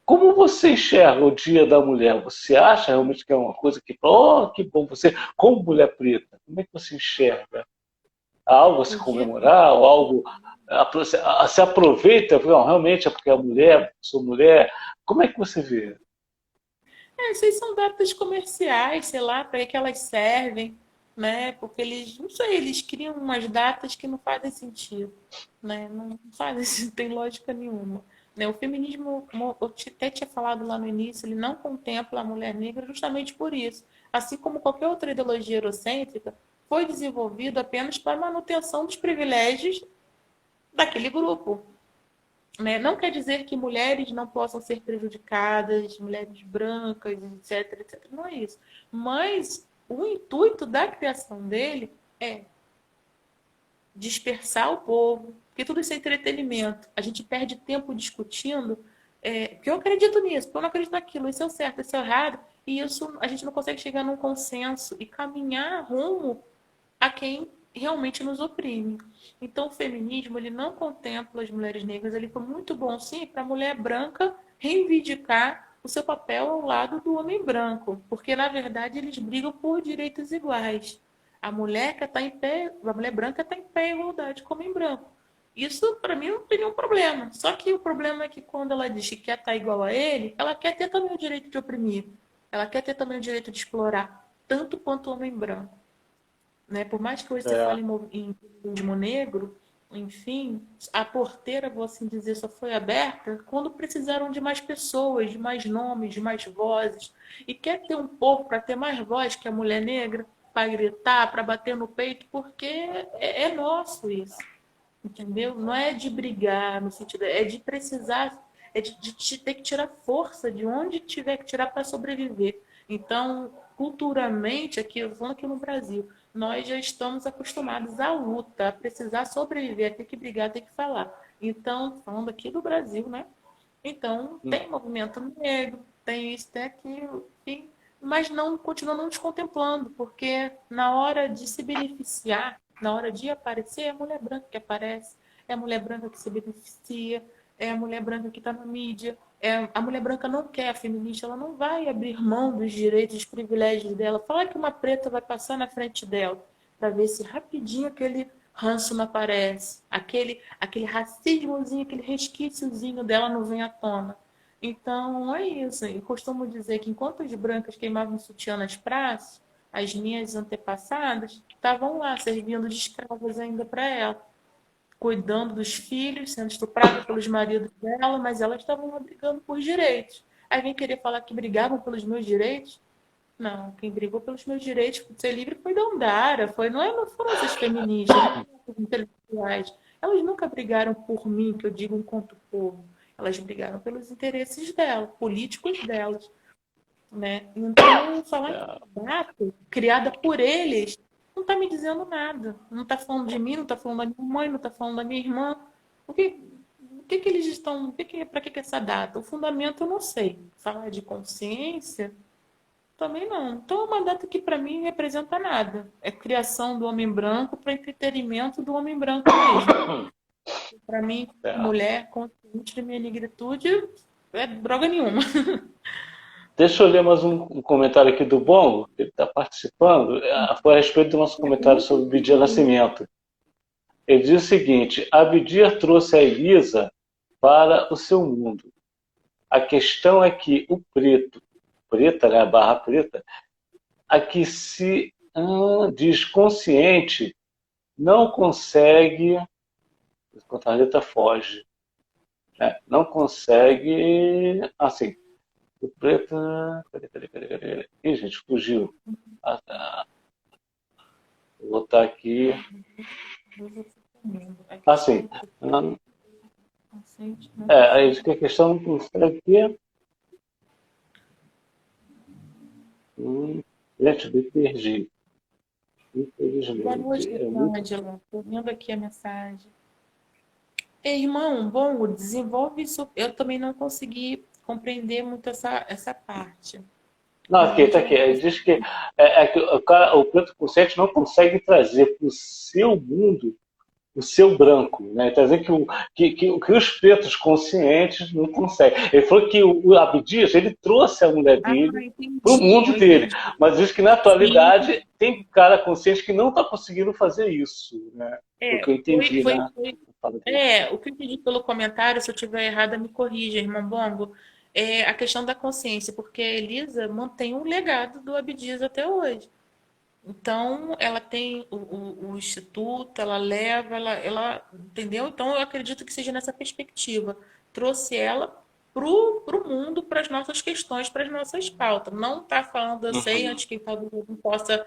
como você enxerga o Dia da Mulher? Você acha realmente que é uma coisa que, oh, que bom, você, como mulher preta, como é que você enxerga? Há algo a se O dia... comemorar, ou algo se aproveita, não, realmente é porque é mulher, sou mulher. Como é que você vê? Essas são datas comerciais, sei lá, para que elas servem, né? Porque eles, não sei, eles criam umas datas que não fazem sentido, né? Não fazem, não tem lógica nenhuma. Né? O feminismo, como eu até tinha falado lá no início, ele não contempla a mulher negra justamente por isso. Assim como qualquer outra ideologia eurocêntrica, foi desenvolvido apenas para a manutenção dos privilégios daquele grupo, né? Não quer dizer que mulheres não possam ser prejudicadas, mulheres brancas, etc, etc. Não é isso. Mas o intuito da criação dele é dispersar o povo, porque tudo isso é entretenimento. A gente perde tempo discutindo, porque eu acredito nisso, porque eu não acredito naquilo, isso é o certo, isso é o errado, e isso a gente não consegue chegar num consenso e caminhar rumo a quem realmente nos oprime. Então, o feminismo ele não contempla as mulheres negras. Ele foi muito bom, sim, para a mulher branca reivindicar o seu papel ao lado do homem branco, porque na verdade eles brigam por direitos iguais. A mulher que está em pé, a mulher branca está em pé em igualdade com o homem branco. Isso para mim não tem nenhum problema. Só que o problema é que quando ela diz que quer estar igual a ele, ela quer ter também o direito de oprimir. Ela quer ter também o direito de explorar, tanto quanto o homem branco, né? Por mais que hoje você É, fale em feminismo negro, enfim, a porteira, vou assim dizer, só foi aberta quando precisaram de mais pessoas, de mais nomes, de mais vozes. E quer ter um povo para ter mais voz que a mulher negra, para gritar, para bater no peito, porque é nosso isso, entendeu? Não é de brigar no sentido, é de precisar, é de ter que tirar força de onde tiver que tirar para sobreviver. Então, culturalmente, aqui, falando aqui no Brasil, nós já estamos acostumados à luta, a precisar sobreviver, a ter que brigar, a ter que falar. Então, falando aqui do Brasil, né? Então, tem movimento negro, tem isso, tem aquilo, enfim, mas não continua não nos contemplando, porque na hora de se beneficiar, na hora de aparecer, é a mulher branca que aparece, é a mulher branca que se beneficia, é a mulher branca que está na mídia, a mulher branca não quer a feminista, ela não vai abrir mão dos direitos, dos privilégios dela. Fala que uma preta vai passar na frente dela, para ver se rapidinho aquele ranço não aparece, aquele racismozinho, aquele resquíciozinho dela não vem à tona. Então, é isso. Eu costumo dizer que enquanto as brancas queimavam sutiã nas praças, as minhas antepassadas estavam lá, servindo de escravas ainda para ela, cuidando dos filhos, sendo estupradas pelos maridos dela, mas elas estavam lá brigando por direitos. Aí vem querer falar que brigavam pelos meus direitos? Não, quem brigou pelos meus direitos de ser livre foi Dandara, não foram essas feministas, não foram essas intelectuais. Elas nunca brigaram por mim, que eu digo enquanto povo. Elas brigaram pelos interesses dela, políticos delas, né? Então, falar que é, é data criada por eles não está me dizendo nada. Não está falando de mim, não está falando da minha mãe, não está falando da minha irmã. O que eles estão. Para que essa data? O fundamento eu não sei. Falar de consciência Também não. Então é uma data que para mim não representa nada. É criação do homem branco para entretenimento do homem branco mesmo. Para mim, É. mulher consciente de minha negritude, é droga nenhuma. Deixa eu ler mais um comentário aqui do Bongo, que ele está participando. Foi a respeito do nosso comentário sobre Abdias Nascimento. Ele diz o seguinte: Abdias trouxe a Elisa para o seu mundo. A questão é que o preto, preta, né, a barra preta, a que se diz consciente, não consegue, enquanto a letra foge, né, não consegue, assim, o preto, cadê? Ih, gente, fugiu. Vou botar aqui, assim, aí diz que a questão não consegue, gente, me perdi, Boa noite, infelizmente, é muito. Angela. Estou vendo aqui a mensagem. Ei, irmão, bom, desenvolve isso. Eu também não consegui compreender muito essa parte. Não, aqui, tá Realmente eu aqui. não Ele consegui. diz que, que o preto consciente não consegue trazer para o seu mundo o seu branco, né? Trazer que os pretos conscientes não conseguem. Ele falou que o Abdias ele trouxe a mulher Ah, dele para o entendi, mundo eu dele, entendi. mas diz que na Sim, atualidade tem cara consciente que não está conseguindo fazer isso, né? O que eu foi, entendi foi, na foi. fala dele. O que eu entendi pelo comentário, se eu estiver errada, me corrija, irmão Bongo. É a questão da consciência, porque a Elisa mantém um legado do Abdias até hoje. Então, ela tem o instituto, ela leva, entendeu? Então, eu acredito que seja nessa perspectiva. Trouxe ela pro mundo, para as nossas questões, para as nossas pautas. Não está falando, eu sei, Uhum. antes que talvez não possa,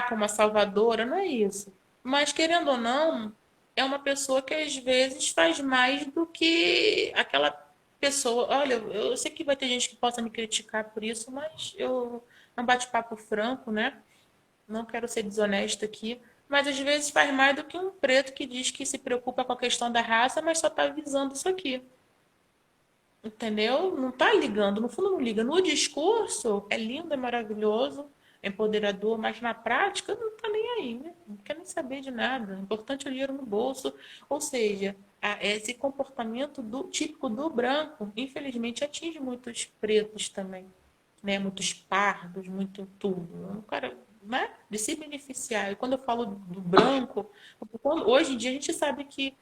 como a salvadora, não é isso. Mas, querendo ou não, é uma pessoa que às vezes faz mais do que aquela pessoa. Olha, eu sei que vai ter gente que possa me criticar por isso, mas eu é um bate-papo franco, né? Não quero ser desonesta aqui, mas às vezes faz mais do que um preto que diz que se preocupa com a questão da raça, mas só está visando isso aqui. Entendeu? Não está ligando, no fundo não liga. No discurso é lindo, é maravilhoso, é empoderador, mas na prática não está nem aí, né? Não quer nem saber de nada. O importante é o dinheiro no bolso. Ou seja, esse comportamento típico do branco, infelizmente, atinge muitos pretos também, né? Muitos pardos, muito tudo. Um cara, né? De se beneficiar. E quando eu falo do branco, hoje em dia a gente sabe que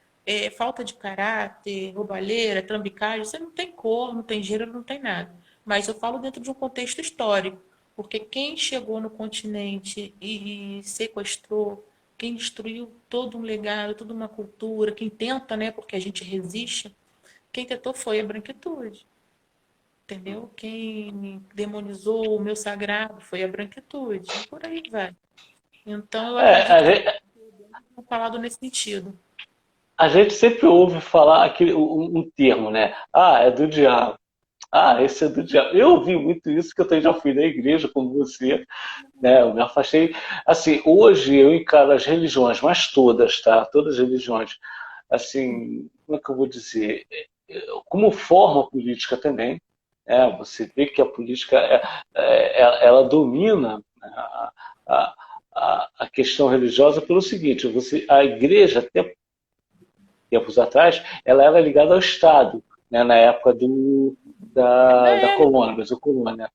falta de caráter, roubalheira, trambicagem, você não tem cor, não tem gênero, não tem nada. Mas eu falo dentro de um contexto histórico, porque quem chegou no continente e sequestrou, quem destruiu todo um legado, toda uma cultura, quem tenta, né, porque a gente resiste, quem tentou foi a branquitude. Entendeu? Quem demonizou o meu sagrado foi a branquitude. E por aí vai. Então, eu É, acredito que eu falado nesse sentido. a gente sempre ouve falar um termo, né? Ah, é do diabo. Ah, esse é do diabo. Eu ouvi muito isso, que eu também já fui na igreja, como você, né? Eu me afastei. Assim, hoje eu encaro as religiões, mas todas, tá? Todas as religiões, assim, como é que eu vou dizer? Como forma política também. Você vê que a política ela domina, né, a, a questão religiosa pelo seguinte: a igreja, até tempos atrás, ela era ligada ao Estado, né, na época Ainda da é, colônia, Brasil colônia.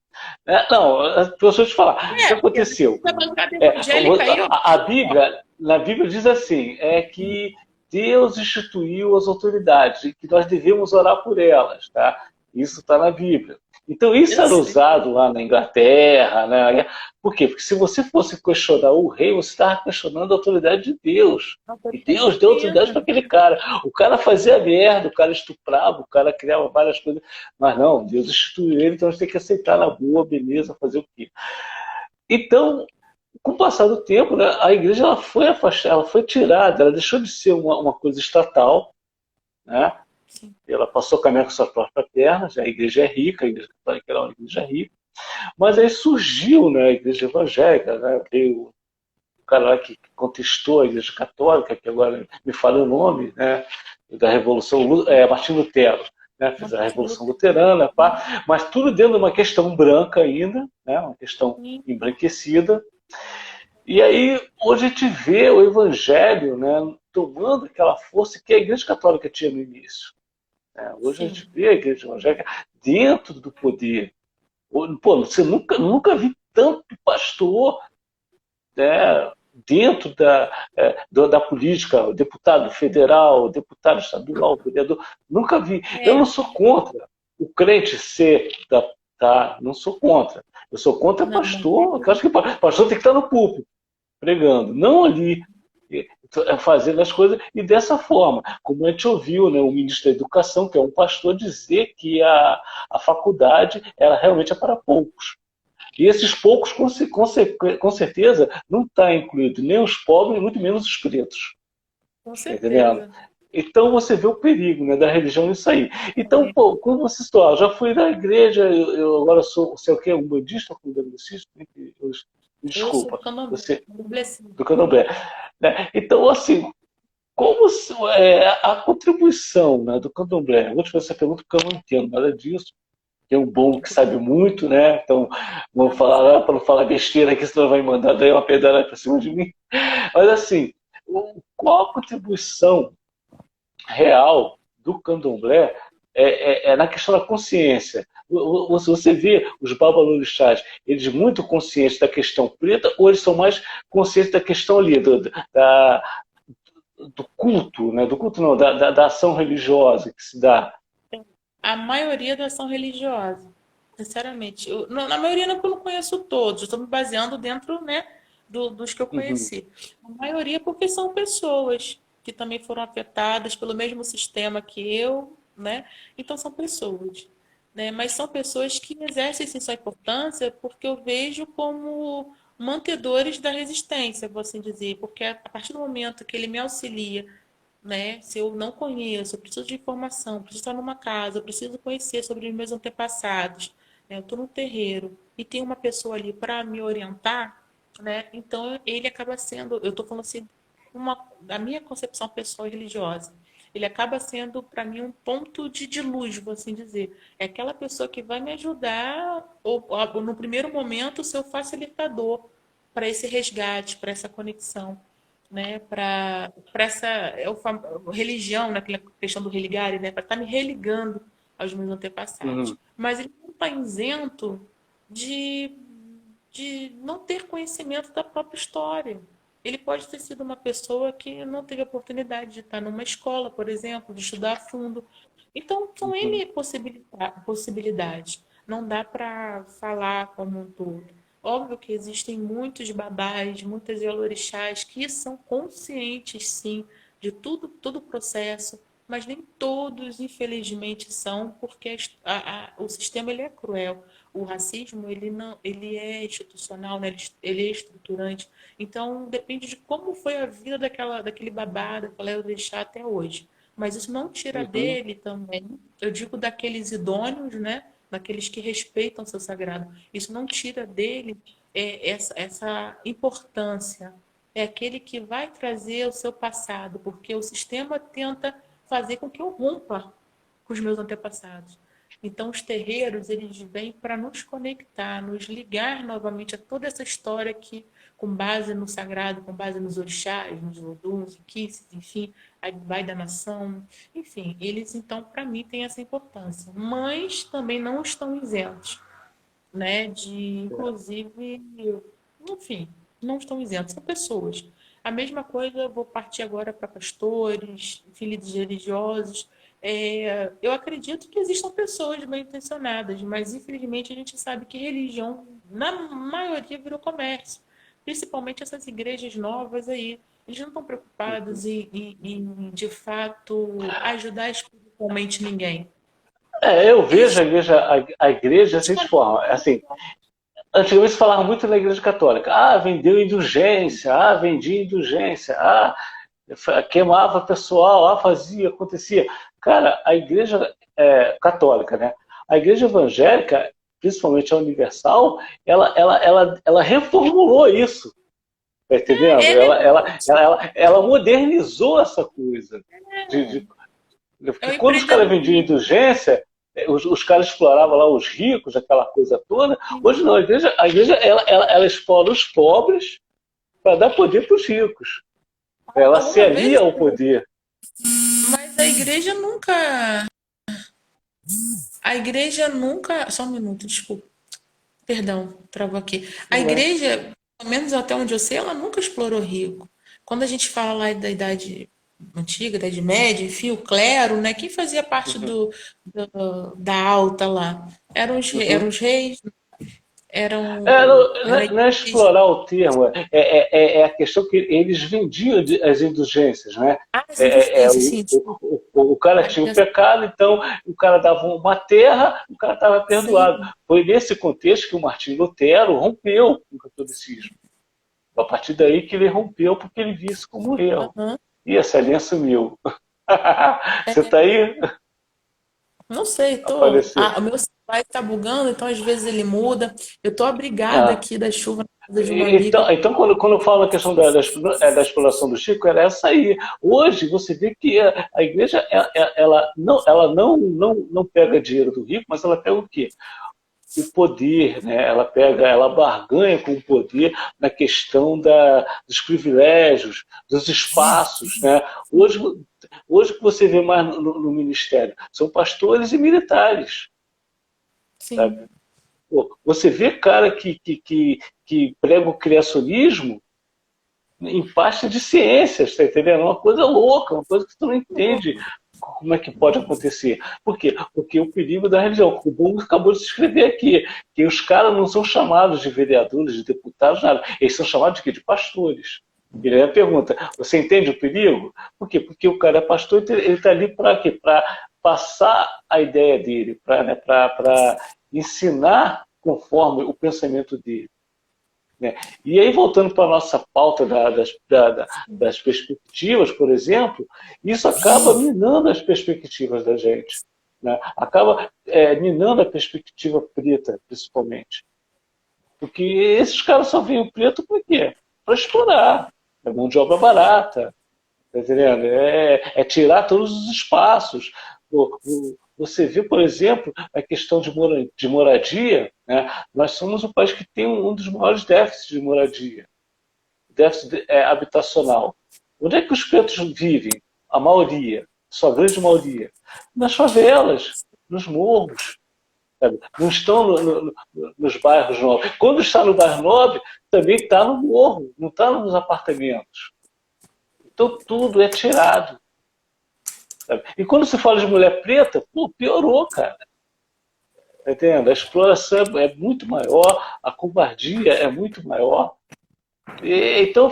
Não, deixa eu te falar, o que porque aconteceu? essa bancada evangélica aí, ó. A Bíblia, na Bíblia diz assim, que Deus instituiu as autoridades e que nós devemos orar por elas, tá? Isso está na Bíblia. Então isso Eu era sei. usado lá na Inglaterra, né? Por quê? Porque se você fosse questionar o rei, você estava questionando a autoridade de Deus. E Autoridade Deus deu autoridade divina. para aquele cara. O cara fazia merda, o cara estuprava, o cara criava várias coisas. Mas não, Deus instituiu ele, então a gente tem que aceitar na boa, beleza, fazer o quê? Então, com o passar do tempo, né, a igreja ela foi afastada, ela foi tirada, ela deixou de ser uma coisa estatal, né? Sim. Ela passou a caminhar com suas próprias pernas, a igreja é rica, a igreja católica era uma igreja rica, mas aí surgiu, né, a igreja evangélica, né, veio o cara lá que contestou a igreja católica, que agora me fala o nome, né, da Revolução, Martim Lutero. né, fez a Revolução Luterana, pá, mas tudo dentro de uma questão branca ainda, né, uma questão embranquecida. E aí, hoje a gente vê o Evangelho, né, tomando aquela força que a Igreja Católica tinha no início. Né? Hoje a Sim. gente vê a Igreja Evangélica dentro do poder. Pô, você nunca vi tanto pastor, né, dentro da política, deputado federal, deputado estadual, vereador. Nunca vi. Eu É, não sou contra o crente ser tá, não sou contra. Eu sou contra não, não. pastor. Eu acho que pastor tem que estar no púlpito pregando, não ali fazendo as coisas e dessa forma, como a gente ouviu, né, o ministro da Educação, que é um pastor, dizer que a faculdade ela realmente é para poucos. E esses poucos, com certeza, não está incluído nem os pobres, muito menos os pretos. Com Tá entendendo? certeza. Então você vê o perigo, né, da religião nisso aí. Então, É. pô, quando você citou, já fui na igreja, eu agora sou, sei o quê, um budista, um kardecista, Eu sou desculpa, do candomblé. você Candomblé, sim. do candomblé. Né? Então, assim, como a contribuição, né, do candomblé, eu vou te fazer essa pergunta porque eu não entendo nada disso, tem um bom que sabe muito, né? Então, vamos falar para não falar besteira aqui, senão vai mandar daí uma pedrada para cima de mim. Mas, assim, qual a contribuição real do candomblé na questão da consciência? Você vê os babalorixás, eles muito conscientes da questão preta ou eles são mais conscientes da questão ali, do culto, né? Do culto não, da ação religiosa que se dá? A maioria da ação religiosa, sinceramente. Na maioria não, que eu não conheço todos, eu estou me baseando dentro, né, dos que eu Uhum, conheci. A maioria porque são pessoas que também foram afetadas pelo mesmo sistema que eu, né? Então são pessoas, né? Mas são pessoas que exercem sim, sua importância porque eu vejo como mantedores da resistência, vou assim dizer, porque a partir do momento que ele me auxilia, né? Se eu não conheço, eu preciso de informação, preciso estar numa casa, eu preciso conhecer sobre os meus antepassados, né? Eu estou no terreiro e tem uma pessoa ali para me orientar, né? Então ele acaba sendo, eu estou falando assim, da minha concepção pessoal e religiosa. Ele acaba sendo, para mim, um ponto de luz, vou assim dizer. É aquela pessoa que vai me ajudar, ou no primeiro momento, ser o facilitador para esse resgate, para essa conexão, né, para essa religião, naquela questão do religare, né, para estar me religando aos meus antepassados. uhum, Mas ele não está isento de, de não ter conhecimento da própria história. Ele pode ter sido uma pessoa que não teve a oportunidade de estar numa escola, por exemplo, de estudar a fundo. Então, são uhum, N possibilidades. Não dá para falar como um todo. Óbvio que existem muitos babás, muitas orixás que são conscientes, sim, de todo o processo, mas nem todos, infelizmente, são, porque o sistema ele é cruel. O racismo ele não, ele é institucional, né? Ele é estruturante. Então depende de como foi a vida daquele babá, daquela orixá até hoje. Mas isso não tira uhum. dele também, eu digo daqueles idôneos, né? Daqueles que respeitam seu sagrado. Isso não tira dele essa importância. É aquele que vai trazer o seu passado, porque o sistema tenta fazer com que eu rompa com os meus antepassados. Então, os terreiros, eles vêm para nos conectar, nos ligar novamente a toda essa história que, com base no sagrado, com base nos orixás, nos voduns, inquices, enfim, a vai da nação, enfim, eles, então, para mim, têm essa importância. Mas também não estão isentos, né, de, inclusive, enfim, não estão isentos, são pessoas. A mesma coisa, eu vou partir agora para pastores, líderes religiosos. Eu acredito que existam pessoas bem intencionadas, mas infelizmente a gente sabe que religião, na maioria, virou comércio. Principalmente essas igrejas novas aí. Eles não estão preocupados em de fato, ajudar espiritualmente ninguém. Eu vejo Eles a igreja assim de forma, assim, antigamente se falava muito na igreja católica, vendeu indulgência, vendia indulgência, queimava pessoal, fazia, acontecia. Cara, a igreja católica, né? A igreja evangélica, principalmente a universal, ela reformulou isso, tá entendendo? é negócio. Ela modernizou essa coisa de É o Porque quando os caras vendiam empreendedorismo. indulgência, os caras exploravam lá os ricos, aquela coisa toda. Hoje não, a igreja ela explora os pobres para dar poder para os ricos. Ela se Alguma vez, alia ao poder. mas a igreja nunca, só um minuto, desculpa, perdão, travou aqui. A Né? igreja, pelo menos até onde eu sei, ela nunca explorou rico. Quando a gente fala lá da idade antiga, Idade Média, enfim, o clero, né? Quem fazia parte Uhum, da alta lá? Eram uhum. os reis, eram, era a Não é igreja. explorar o termo, é a questão que eles vendiam as indulgências, né? Ah, as indulgências, O, sim, o, desculpa. o cara tinha o pecado, então o cara dava uma terra, o cara estava perdoado. Sim, Foi nesse contexto que o Martinho Lutero rompeu com o catolicismo. A partir daí que ele rompeu, porque ele viu isso como um erro. aham. E essa linha sumiu. Você está aí? Não sei, Apareceu. o meu celular está bugando, então às vezes ele muda. Eu tô abrigada Ah, aqui da chuva na casa de uma amiga. então quando eu falo a questão da exploração do Chico, era essa aí. Hoje, você vê que a igreja ela não pega dinheiro do rico, mas ela pega o quê? O poder, né? Ela barganha com o poder na questão dos privilégios, dos espaços. Né? Hoje o que você vê mais no ministério são pastores e militares. Sabe? Sim, Pô, você vê cara que prega o criacionismo em pasta de ciências, tá entendendo? Uma coisa louca, uma coisa que você não entende como é que pode acontecer. Por quê? Porque o perigo da religião. O Google acabou de se escrever aqui, que os caras não são chamados de vereadores, de deputados, nada. Eles são chamados de quê? De pastores. E aí a pergunta, você entende o perigo? Por quê? Porque o cara é pastor, ele está ali para quê? Para passar a ideia dele, para ensinar conforme o pensamento dele. Né? E aí, voltando para a nossa pauta das perspectivas, por exemplo, isso acaba minando as perspectivas da gente. Né? Acaba minando a perspectiva preta, principalmente. Porque esses caras só veem o preto por quê? Para explorar. É mão de obra barata. Tá entendendo? É tirar todos os espaços. Você vê, por exemplo, a questão de moradia. Né? Nós somos o país que tem um dos maiores déficits de moradia, déficit habitacional. Onde é que os pretos vivem? A maioria, sua grande maioria. Nas favelas, nos morros. Sabe? Não estão nos bairros nobres. Quando está no bairro nobre, também está no morro, não está nos apartamentos. Então tudo é tirado. Sabe? E quando se fala de mulher preta, pô, piorou, cara. Tá entendendo? A exploração é muito maior, a covardia é muito maior. Então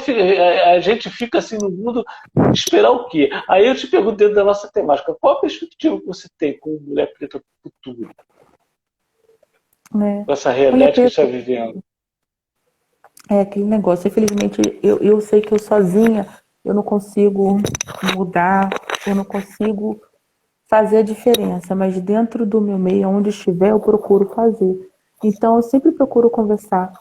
a gente fica assim no mundo, esperar o quê? Aí eu te pergunto dentro da nossa temática, qual a perspectiva que você tem com mulher preta no futuro? né? Com essa Mulher realidade que está preta vivendo? é aquele negócio. Infelizmente, eu sei que eu sozinha eu não consigo mudar, eu não consigo fazer a diferença, mas dentro do meu meio, onde estiver, eu procuro fazer. Então, eu sempre procuro conversar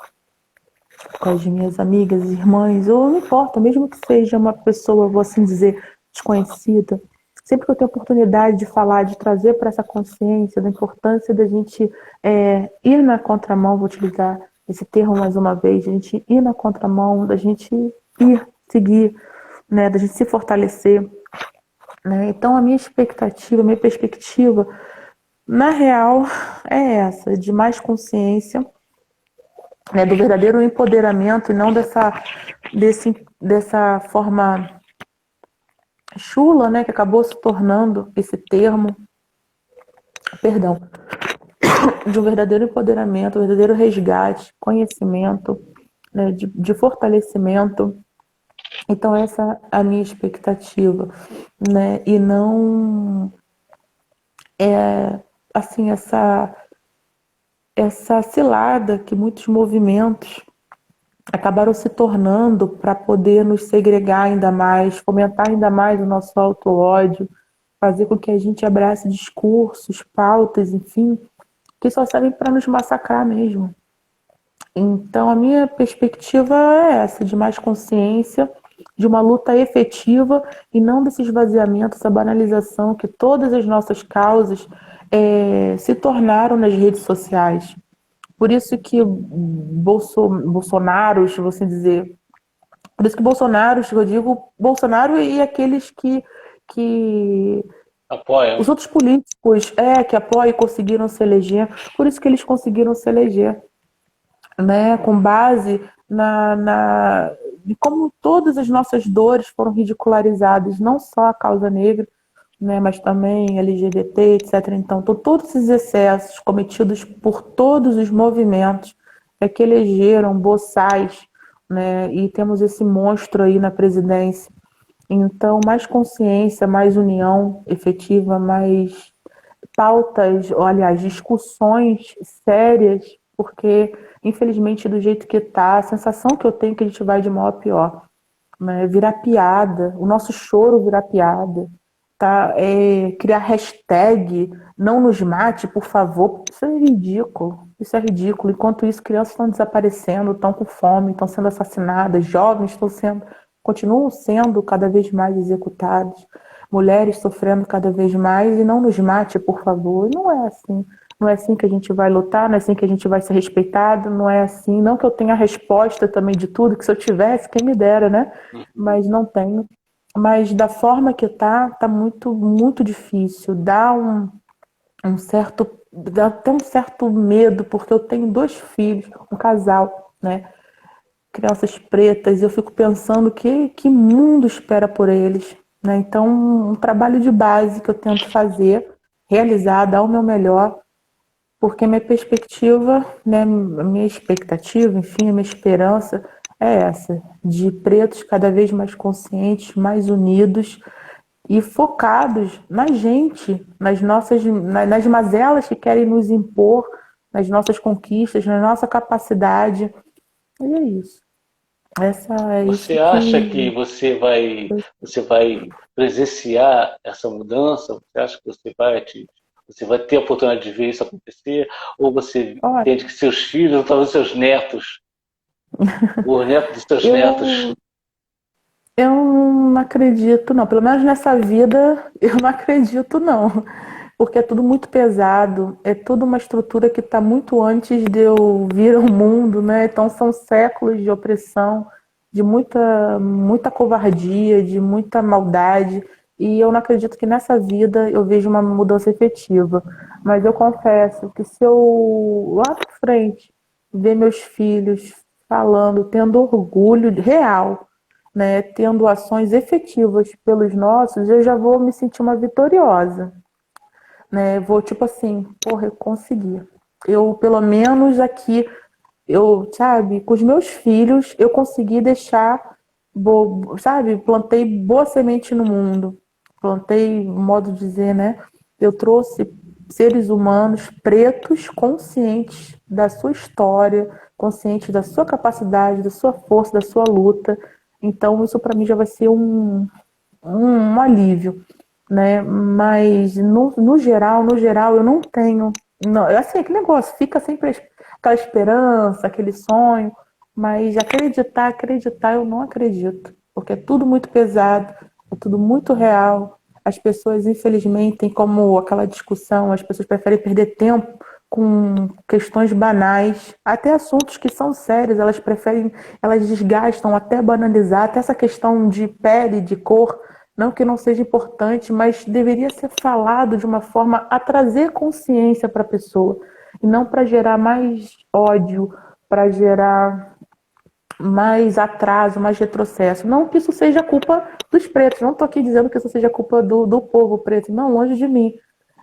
com as minhas amigas, irmãs, ou não importa, mesmo que seja uma pessoa, vou assim dizer, desconhecida. Sempre que eu tenho oportunidade de falar, de trazer para essa consciência da importância da gente ir na contramão, vou utilizar esse termo mais uma vez, a gente ir na contramão, da gente ir, seguir, né, da gente se fortalecer. Né? Então, a minha expectativa, a minha perspectiva, na real, é essa, de mais consciência, né, do verdadeiro empoderamento e não dessa forma chula, né, que acabou se tornando esse termo, perdão, de um verdadeiro empoderamento, um verdadeiro resgate, conhecimento, né, de fortalecimento. Então essa é a minha expectativa, né, e não assim essa cilada que muitos movimentos acabaram se tornando para poder nos segregar ainda mais, fomentar ainda mais o nosso auto-ódio, fazer com que a gente abrace discursos, pautas, enfim, que só servem para nos massacrar mesmo. Então, a minha perspectiva é essa, de mais consciência, de uma luta efetiva e não desse esvaziamento, essa banalização que todas as nossas causas se tornaram nas redes sociais. Por isso que Bolsonaro, se você dizer, por isso que Bolsonaro, eu digo Bolsonaro e aqueles que Apoia. os outros políticos que apoiam e conseguiram se eleger, por isso que eles conseguiram se eleger, né? Com base de como todas as nossas dores foram ridicularizadas, não só a causa negra, né, mas também LGBT, etc. Então, todos esses excessos cometidos por todos os movimentos que elegeram boçais, né, e temos esse monstro aí na presidência. Então, mais consciência, mais união efetiva, mais pautas, ou, aliás, discussões sérias, porque, infelizmente, do jeito que está, a sensação que eu tenho é que a gente vai de mal a pior, né? Virar piada, o nosso choro virar piada, tá? Criar hashtag, não nos mate, por favor, isso é ridículo, isso é ridículo. Enquanto isso, crianças estão desaparecendo, estão com fome, estão sendo assassinadas, jovens continuam sendo cada vez mais executados, mulheres sofrendo cada vez mais, e não nos mate, por favor. Não é assim. Não é assim que a gente vai lutar, não é assim que a gente vai ser respeitado, não é assim. Não que eu tenha a resposta também de tudo, que se eu tivesse, quem me dera, né? Mas não tenho. Mas da forma que tá muito, muito difícil. Dá até um certo medo, porque eu tenho 2 filhos, um casal, né? Crianças pretas, eu fico pensando que mundo espera por eles, né? Então, um trabalho de base que eu tento fazer, realizar, dar o meu melhor, porque minha perspectiva, né, a minha expectativa, enfim, a minha esperança é essa, de pretos cada vez mais conscientes, mais unidos e focados na gente, nas mazelas que querem nos impor, nas nossas conquistas, na nossa capacidade. E é isso. Você acha que você vai presenciar essa mudança? Você acha que você vai ter a oportunidade de ver isso acontecer? Ou você Olha, entende que seus filhos, ou talvez seus netos, o neto dos seus netos, eu não acredito, não. Pelo menos nessa vida, eu não acredito, não. Porque é tudo muito pesado, é tudo uma estrutura que está muito antes de eu vir ao mundo, né? Então são séculos de opressão, de muita covardia, de muita maldade. E eu não acredito que nessa vida eu veja uma mudança efetiva. Mas eu confesso que se eu lá para frente ver meus filhos falando, tendo orgulho real, né, tendo ações efetivas pelos nossos, eu já vou me sentir uma vitoriosa, né? Vou tipo assim, porra, eu consegui. Eu, pelo menos aqui, sabe, com os meus filhos, eu consegui deixar, sabe, plantei boa semente no mundo. Plantei, modo de dizer, né? Eu trouxe seres humanos pretos conscientes da sua história, conscientes da sua capacidade, da sua força, da sua luta. Então, isso para mim já vai ser um alívio, né? Mas no geral, eu não tenho. Não, assim, aquele negócio, fica sempre aquela esperança, aquele sonho, mas acreditar, eu não acredito, porque é tudo muito pesado, é tudo muito real. As pessoas, infelizmente, tem como aquela discussão, as pessoas preferem perder tempo com questões banais, até assuntos que são sérios, elas desgastam até banalizar, até essa questão de pele, de cor, não que não seja importante, mas deveria ser falado de uma forma a trazer consciência para a pessoa, e não para gerar mais ódio, para gerar mais atraso, mais retrocesso. Não que isso seja culpa dos pretos, não estou aqui dizendo que isso seja culpa do povo preto, não, longe de mim.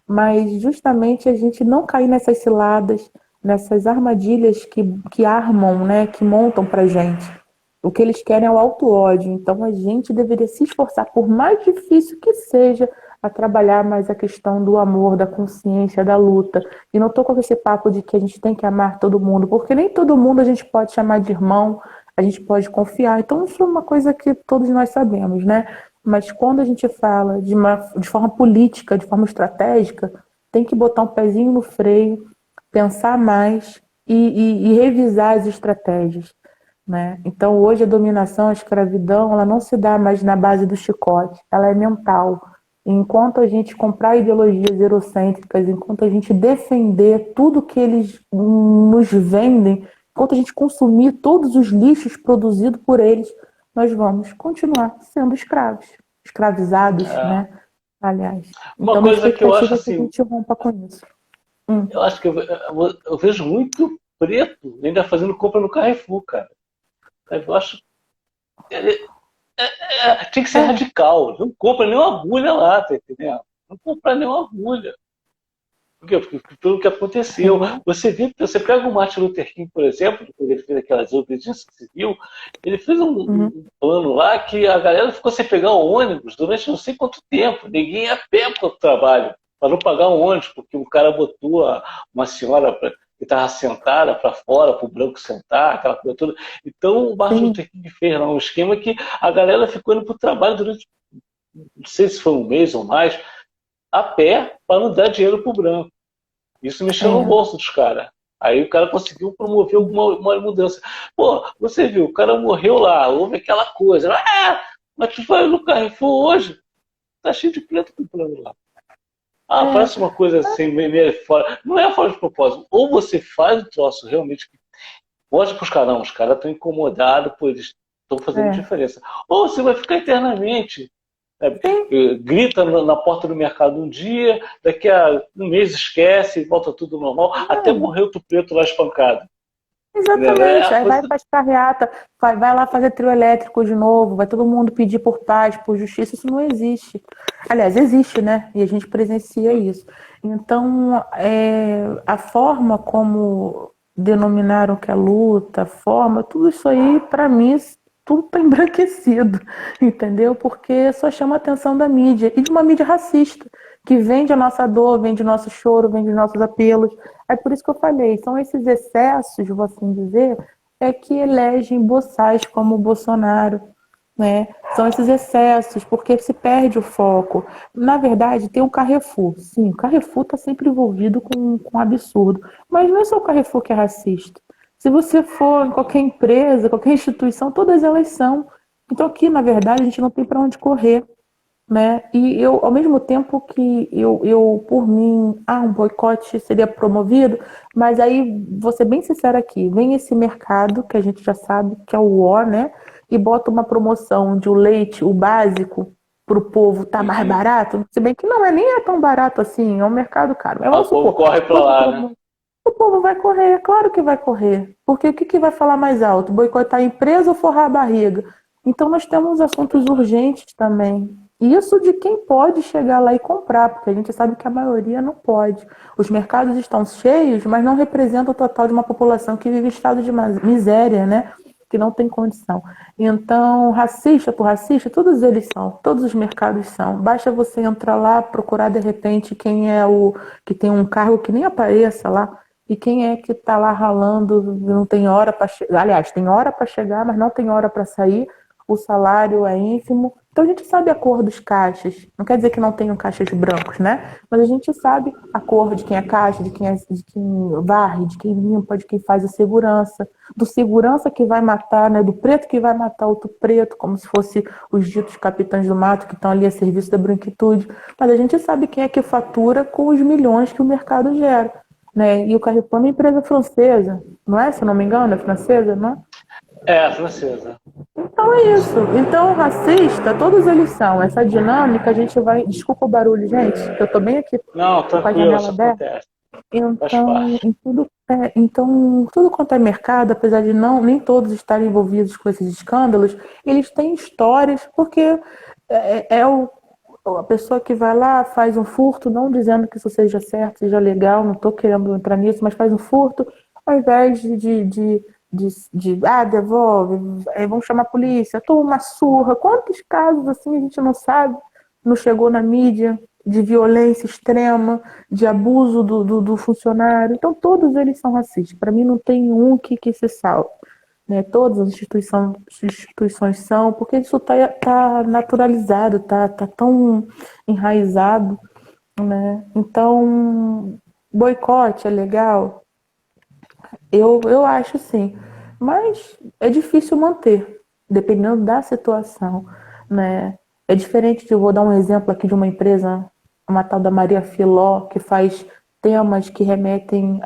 Mas justamente a gente não cair nessas ciladas, nessas armadilhas que armam, né, que montam para gente. O que eles querem é o auto-ódio. Então a gente deveria se esforçar, por mais difícil que seja, a trabalhar mais a questão do amor, da consciência, da luta. E não estou com esse papo de que a gente tem que amar todo mundo, porque nem todo mundo a gente pode chamar de irmão, a gente pode confiar. Então isso é uma coisa que todos nós sabemos, né? Mas quando a gente fala de forma política, de forma estratégica, tem que botar um pezinho no freio, pensar mais e revisar as estratégias. né? Então, hoje a dominação, a escravidão, ela não se dá mais na base do chicote, ela é mental. Enquanto a gente comprar ideologias eurocêntricas, enquanto a gente defender tudo que eles nos vendem, enquanto a gente consumir todos os lixos produzidos por eles, nós vamos continuar sendo escravos, escravizados, É. né? Aliás. Uma Então, minha coisa que eu acho expectativa é que a assim, gente rompa com isso. Hum. eu acho que eu vejo muito preto ainda fazendo compra no Carrefour, cara. Eu acho. Tinha que ser É, radical. Não compra nenhuma agulha lá, tá entendendo? Não compra nenhuma agulha. Por quê? Porque pelo que aconteceu. é, Você vê, você pega o Martin Luther King, por exemplo, quando ele fez aquela desobediência civil, ele fez uhum, um plano lá que a galera ficou sem pegar o ônibus durante não sei quanto tempo. Ninguém ia a pé para o trabalho, para não pagar o ônibus, porque o cara botou uma senhora que estava sentada para fora, para o branco sentar, aquela coisa toda. Então o Martin sim, Luther King fez lá um esquema que a galera ficou indo para o trabalho durante, não sei se foi um mês ou mais, a pé, para não dar dinheiro para o branco. Isso mexeu no é, bolso dos caras. Aí o cara conseguiu promover alguma mudança. Pô, você viu, o cara morreu lá, houve aquela coisa. Mas tu vai no Carrefour hoje, tá cheio de preto comprando lá. Ah, é, parece uma coisa assim, meio fora. Não é fora de propósito. Ou você faz o troço realmente que mostra pros caras, não, os caras estão incomodados, pô, eles estão fazendo é. diferença. Ou você vai ficar eternamente. Sabe? Sim, Grita na porta do mercado um dia, daqui a um mês esquece e volta tudo normal, até é, morrer o preto lá espancado. Entendeu? É exatamente. a Aí vai coisa. para as carreata, vai lá fazer trio elétrico de novo, vai todo mundo pedir por paz, por justiça. Isso não existe. Aliás, existe, né? E a gente presencia isso. Então, a forma como denominaram que é luta, a forma, tudo isso aí, para mim, tudo está embranquecido, entendeu? Porque só chama a atenção da mídia, e de uma mídia racista, que vende a nossa dor, vende o nosso choro, vende os nossos apelos. É por isso que eu falei, são esses excessos, vou assim dizer, que elegem boçais como o Bolsonaro, né? São esses excessos, porque se perde o foco. Na verdade, tem o Carrefour. Sim, o Carrefour está sempre envolvido com absurdo. Mas não é só o Carrefour que é racista. Se você for em qualquer empresa, qualquer instituição, todas elas são. Então aqui, na verdade, a gente não tem para onde correr, né? E eu, ao mesmo tempo que por mim, um boicote seria promovido, mas aí, vou ser bem sincera aqui, vem esse mercado, que a gente já sabe que é o O, né? E bota uma promoção de o leite, o básico, para o povo tá mais Uhum. barato, se bem que não é nem tão barato assim, é um mercado caro. Mas Ah, o vamos povo supor, corre pra bota lá, né? o povo vai correr, claro que vai correr. Porque o que, que vai falar mais alto? Boicotar a empresa ou forrar a barriga? Então nós temos É assuntos verdade. urgentes também. Isso de quem pode chegar lá e comprar, porque a gente sabe que a maioria não pode. Os mercados estão cheios, mas não representam o total de uma população que vive em estado de miséria, né? Que não tem condição. Então, racista por racista, todos eles são, todos os mercados são. Basta você entrar lá, procurar de repente quem é o que tem um cargo que nem apareça lá, e quem é que está lá ralando, não tem hora para chegar. Aliás, tem hora para chegar, mas não tem hora para sair, o salário é ínfimo. Então a gente sabe a cor dos caixas. Não quer dizer que não tenham caixas brancos, né? Mas a gente sabe a cor de quem é caixa, de quem varre, de quem limpa, de quem faz a segurança, do segurança que vai matar, né? Do preto que vai matar outro preto, como se fosse os ditos capitães do mato que estão ali a serviço da branquitude. Mas a gente sabe quem é que fatura com os milhões que o mercado gera, né? E o Carrefour é uma empresa francesa, não é? Se eu não me engano, é francesa, não é? É, francesa. Então é isso. Então, racista, todos eles são. Essa dinâmica, a gente vai. Desculpa o barulho, gente, que eu tô bem aqui Não, com a tranquilo, janela isso aberta. acontece. Faz Então, parte. tudo quanto é mercado, apesar de não nem todos estarem envolvidos com esses escândalos, eles têm histórias, porque a pessoa que vai lá, faz um furto, não dizendo que isso seja certo, seja legal, não estou querendo entrar nisso, mas faz um furto, ao invés devolve, vamos chamar a polícia, toma uma surra. Quantos casos assim a gente não sabe, não chegou na mídia, de violência extrema, de abuso do funcionário? Então, todos eles são racistas. Para mim, não tem um que se salve, né? Todas as instituições são, porque isso tá naturalizado, tá tão enraizado, né? Então, boicote é legal? Eu acho sim. mas é difícil manter, dependendo da situação, né? É diferente de, vou dar um exemplo aqui de uma empresa, uma tal da Maria Filó, que faz temas que remetem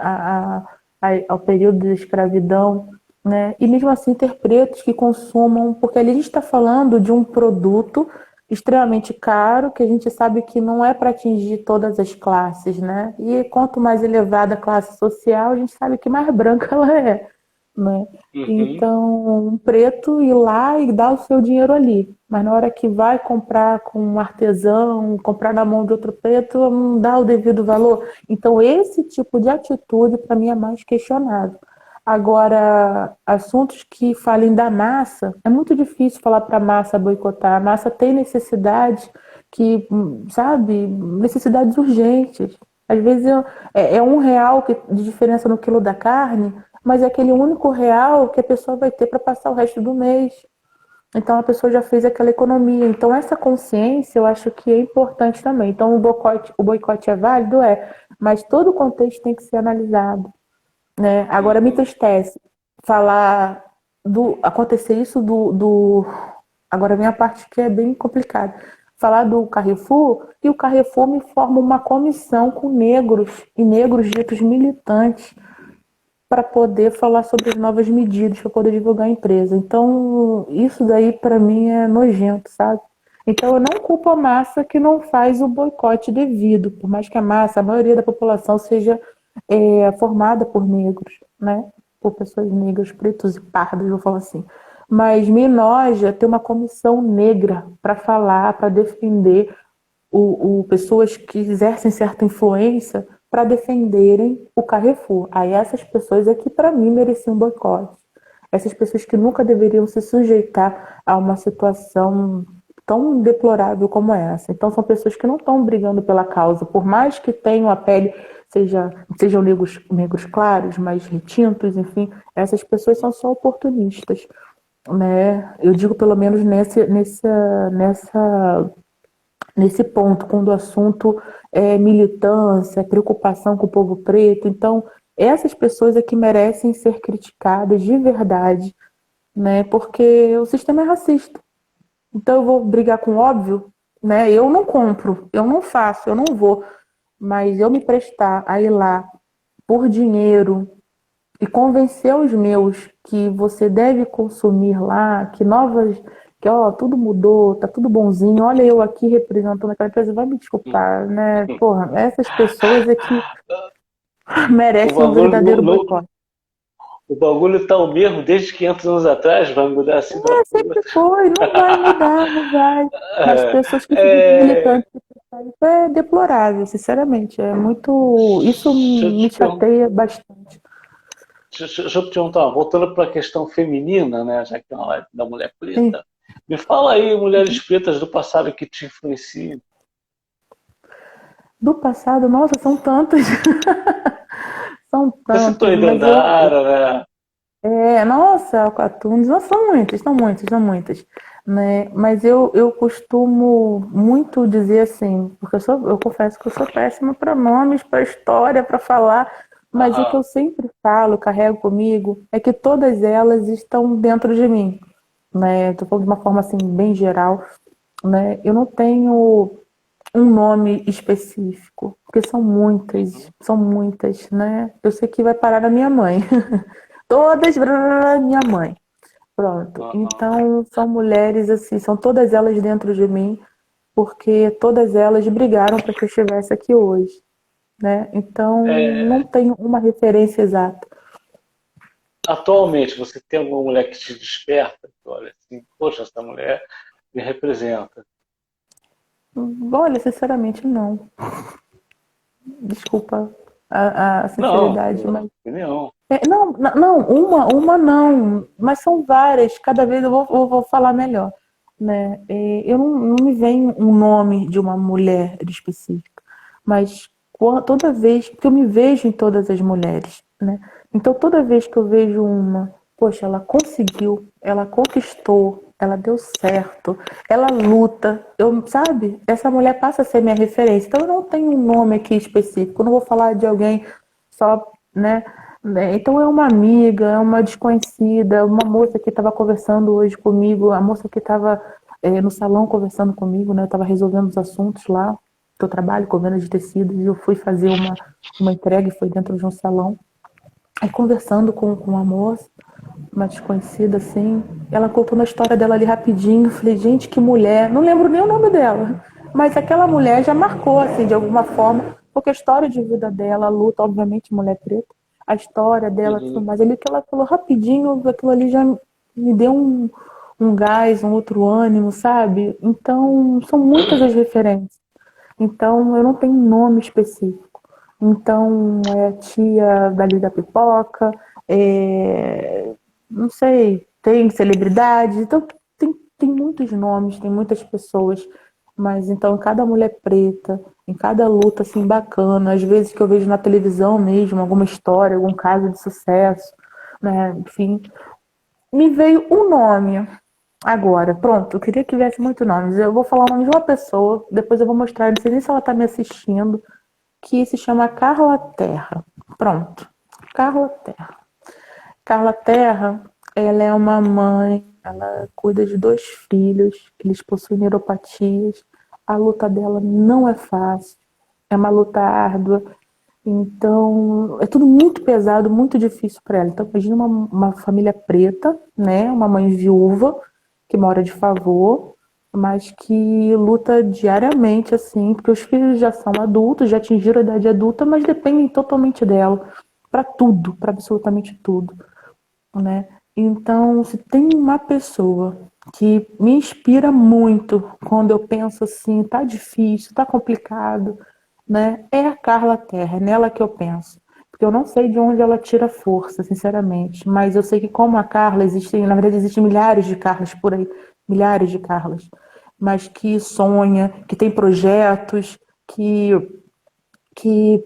ao período da escravidão, né? E mesmo assim ter pretos que consumam, porque ali a gente está falando de um produto extremamente caro, que a gente sabe que não é para atingir todas as classes, né? E quanto mais elevada a classe social, a gente sabe que mais branca ela é, né? Uhum. Então, um preto ir lá e dar o seu dinheiro ali, mas na hora que vai comprar com um artesão, comprar na mão de outro preto, não dá o devido valor. Então, esse tipo de atitude, para mim, é mais questionável. Agora, assuntos que falem da massa, é muito difícil falar para a massa boicotar. A massa tem necessidades que, sabe, necessidades urgentes. Às vezes é R$ 1 de diferença no quilo da carne, mas é aquele único real que a pessoa vai ter para passar o resto do mês. Então a pessoa já fez aquela economia. Então essa consciência eu acho que é importante também. Então o boicote é válido? É, mas todo o contexto tem que ser analisado, né? Agora me Uhum. entristece falar acontecer isso agora vem a parte que é bem complicada. Falar do Carrefour e o Carrefour me forma uma comissão com negros e negros ditos militantes para poder falar sobre as novas medidas, para poder divulgar a empresa. Então, isso daí para mim é nojento, sabe? Então, eu não culpo a massa que não faz o boicote devido, por mais que a maioria da população seja formada por negros, né? Por pessoas negras, pretos e pardos, vou falar assim. Mas me enoja ter uma comissão negra para falar, para defender pessoas que exercem certa influência para defenderem o Carrefour. Aí essas pessoas é que, para mim, mereciam um boicote. Essas pessoas que nunca deveriam se sujeitar a uma situação tão deplorável como essa. Então, são pessoas que não estão brigando pela causa, por mais que tenham a pele, sejam negros claros, mais retintos, enfim, essas pessoas são só oportunistas, né? Eu digo pelo menos nesse ponto, quando o assunto é militância, preocupação com o povo preto. Então, essas pessoas é que merecem ser criticadas de verdade, né? Porque o sistema é racista. Então, eu vou brigar com o óbvio, né? Eu não compro, eu não faço, eu não vou. Mas eu me prestar a ir lá por dinheiro e convencer os meus que você deve consumir lá, que ó, tudo mudou, tá tudo bonzinho, olha eu aqui representando aquela empresa, vai me desculpar, né? Porra, essas pessoas é que O merecem um bagulho, verdadeiro boicote. o bagulho tá o mesmo desde 500 anos atrás, vai mudar assim da Sempre foi, não vai mudar, não vai. Mas é, pessoas que se dizem é, militantes, isso é deplorável, sinceramente. É muito. Isso deixa eu me te perguntar, chateia bastante. deixa eu te perguntar, voltando para a questão feminina, né, já que é uma live da mulher Sim. preta, me fala aí, mulheres pretas do passado que te influenciam. Do passado, nossa, são tantas. São Você citou tantas, aí mas Dandara, né? nossa, Alcatunes, não são muitas, são muitas, são muitas, né? Mas eu costumo muito dizer assim, porque eu confesso que eu sou péssima para nomes, para história, para falar, mas o que Aham. eu sempre falo, carrego comigo, é que todas elas estão dentro de mim, né? Estou falando de uma forma assim bem geral, né? Eu não tenho um nome específico, porque são muitas, né? Eu sei que vai parar na minha mãe. Todas, minha mãe. Pronto. Aham. Então, são mulheres assim, são todas elas dentro de mim, porque todas elas brigaram para que eu estivesse aqui hoje, né? Então, não É, tenho uma referência exata. atualmente, você tem alguma mulher que te desperta? Que olha assim, poxa, essa mulher me representa. Olha, sinceramente, não. Desculpa a Não, sinceridade, mas opinião. não, não, uma não, mas são várias. Cada vez eu vou falar melhor, né? Eu não me vem um nome de uma mulher específica, mas toda vez que eu me vejo em todas as mulheres, né? Então toda vez que eu vejo uma, poxa, ela conseguiu, ela conquistou, ela deu certo, ela luta, sabe? Essa mulher passa a ser minha referência. Então eu não tenho um nome aqui específico, eu não vou falar de alguém só, né? né? Então é uma amiga, é uma desconhecida, uma moça que estava conversando hoje comigo, a moça que estava no salão conversando comigo, né? Eu estava resolvendo os assuntos lá, que eu trabalho com venda de tecidos, e eu fui fazer uma entrega, e foi dentro de um salão. Aí conversando com a moça, uma desconhecida assim, ela contando a história dela ali rapidinho. Eu falei, gente, que mulher, não lembro nem o nome dela, mas aquela mulher já marcou assim de alguma forma, porque a história de vida dela, a luta, obviamente, mulher preta, a história dela, tudo mais, ali que ela falou rapidinho, aquilo ali já me deu um gás, um outro ânimo, sabe? Então, são muitas as referências. Então, eu não tenho um nome específico. Então, é a tia dali da pipoca, não sei, tem celebridades, então tem muitos nomes, tem muitas pessoas, mas então cada mulher preta, em cada luta assim bacana, às vezes que eu vejo na televisão mesmo, alguma história, algum caso de sucesso, né, enfim, me veio um nome agora, pronto, eu queria que tivesse muitos nomes, eu vou falar o nome de uma pessoa, depois eu vou mostrar, não sei nem se ela está me assistindo, que se chama Carla Terra, pronto, Carla Terra. Carla Terra, ela é uma mãe, ela cuida de 2 filhos, eles possuem neuropatias. A luta dela não é fácil, é uma luta árdua. Então, é tudo muito pesado, muito difícil para ela. Então, imagina uma família preta, né? Uma mãe viúva, que mora de favor, mas que luta diariamente, assim, porque os filhos já são adultos, já atingiram a idade adulta, mas dependem totalmente dela, para tudo, para absolutamente tudo, né? Então, se tem uma pessoa que me inspira muito quando eu penso assim, tá difícil, tá complicado, né? É a Carla Terra, é nela que eu penso. Porque eu não sei de onde ela tira força, sinceramente, mas eu sei que como a Carla existem, na verdade existem milhares de Carlas por aí, milhares de Carlas, mas que sonha, que tem projetos, que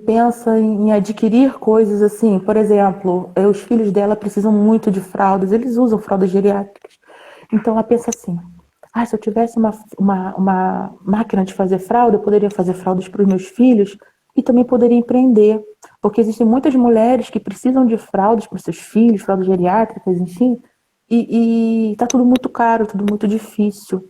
pensa em adquirir coisas assim. Por exemplo, os filhos dela precisam muito de fraldas, eles usam fraldas geriátricas. Então ela pensa assim: se eu tivesse uma máquina de fazer fralda, eu poderia fazer fraldas para os meus filhos e também poderia empreender. Porque existem muitas mulheres que precisam de fraldas para os seus filhos, fraldas geriátricas, enfim, e tá tudo muito caro, tudo muito difícil,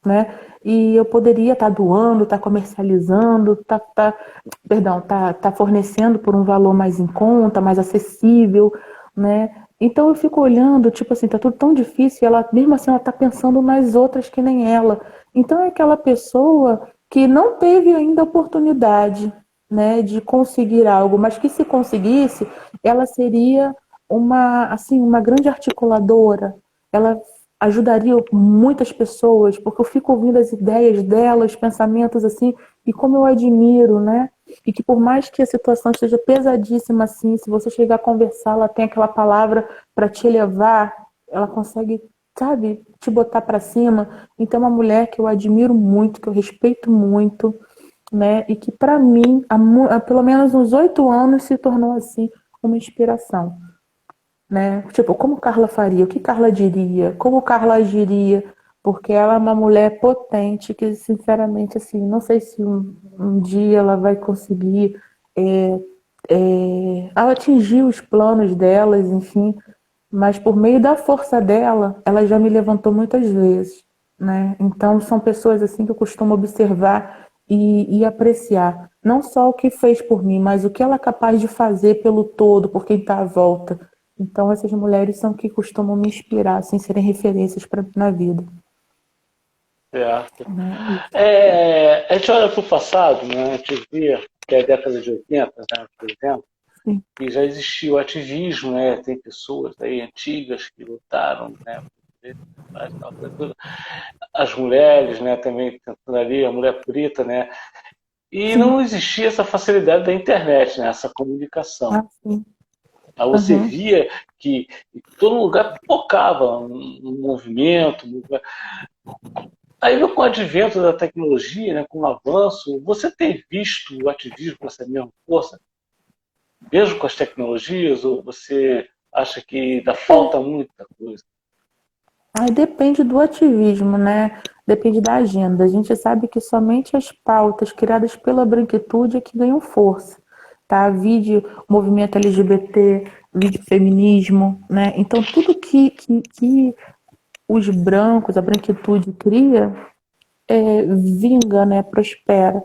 né? E eu poderia estar doando, estar comercializando, tá fornecendo por um valor mais em conta, mais acessível, né? Então eu fico olhando, tipo assim, tá tudo tão difícil, e ela, mesmo assim, ela tá pensando nas outras que nem ela. Então é aquela pessoa que não teve ainda a oportunidade, né, de conseguir algo, mas que se conseguisse, ela seria assim, uma grande articuladora. Ela ajudaria muitas pessoas, porque eu fico ouvindo as ideias dela, os pensamentos assim, e como eu admiro, né? E que por mais que a situação esteja pesadíssima assim, se você chegar a conversar, ela tem aquela palavra para te elevar, ela consegue, sabe, te botar para cima. Então é uma mulher que eu admiro muito, que eu respeito muito, né? E que para mim, há pelo menos uns 8 anos, se tornou assim uma inspiração, né? Tipo, como Carla faria? O que Carla diria? Como Carla agiria? Porque ela é uma mulher potente que, sinceramente, assim, não sei se um dia ela vai conseguir atingir os planos delas, enfim, mas por meio da força dela, ela já me levantou muitas vezes, né? Então, são pessoas assim que eu costumo observar e apreciar. Não só o que fez por mim, mas o que ela é capaz de fazer pelo todo, por quem está à volta. Então, essas mulheres são que costumam me inspirar, assim, serem referências para na vida. Certo. Né? A gente olha para o passado, né? A gente vê que é a década de 80, né, por exemplo, Sim. e já existiu o ativismo, né? Tem pessoas aí antigas que lutaram, né? As mulheres, né? Também tentando ali, a mulher preta, né? E Sim. não existia essa facilidade da internet, né? Essa comunicação. Sim. Aí você via que em todo lugar pipocava um movimento. Aí, com o advento da tecnologia, né, com o avanço, você tem visto o ativismo com essa mesma força, mesmo com as tecnologias, ou você acha que ainda falta muita coisa? Aí depende do ativismo, né? Depende da agenda. A gente sabe que somente as pautas criadas pela branquitude é que ganham força, tá? Vide o movimento LGBT, vídeo feminismo, né? Então tudo que os brancos, a branquitude cria, vinga, né? Prospera.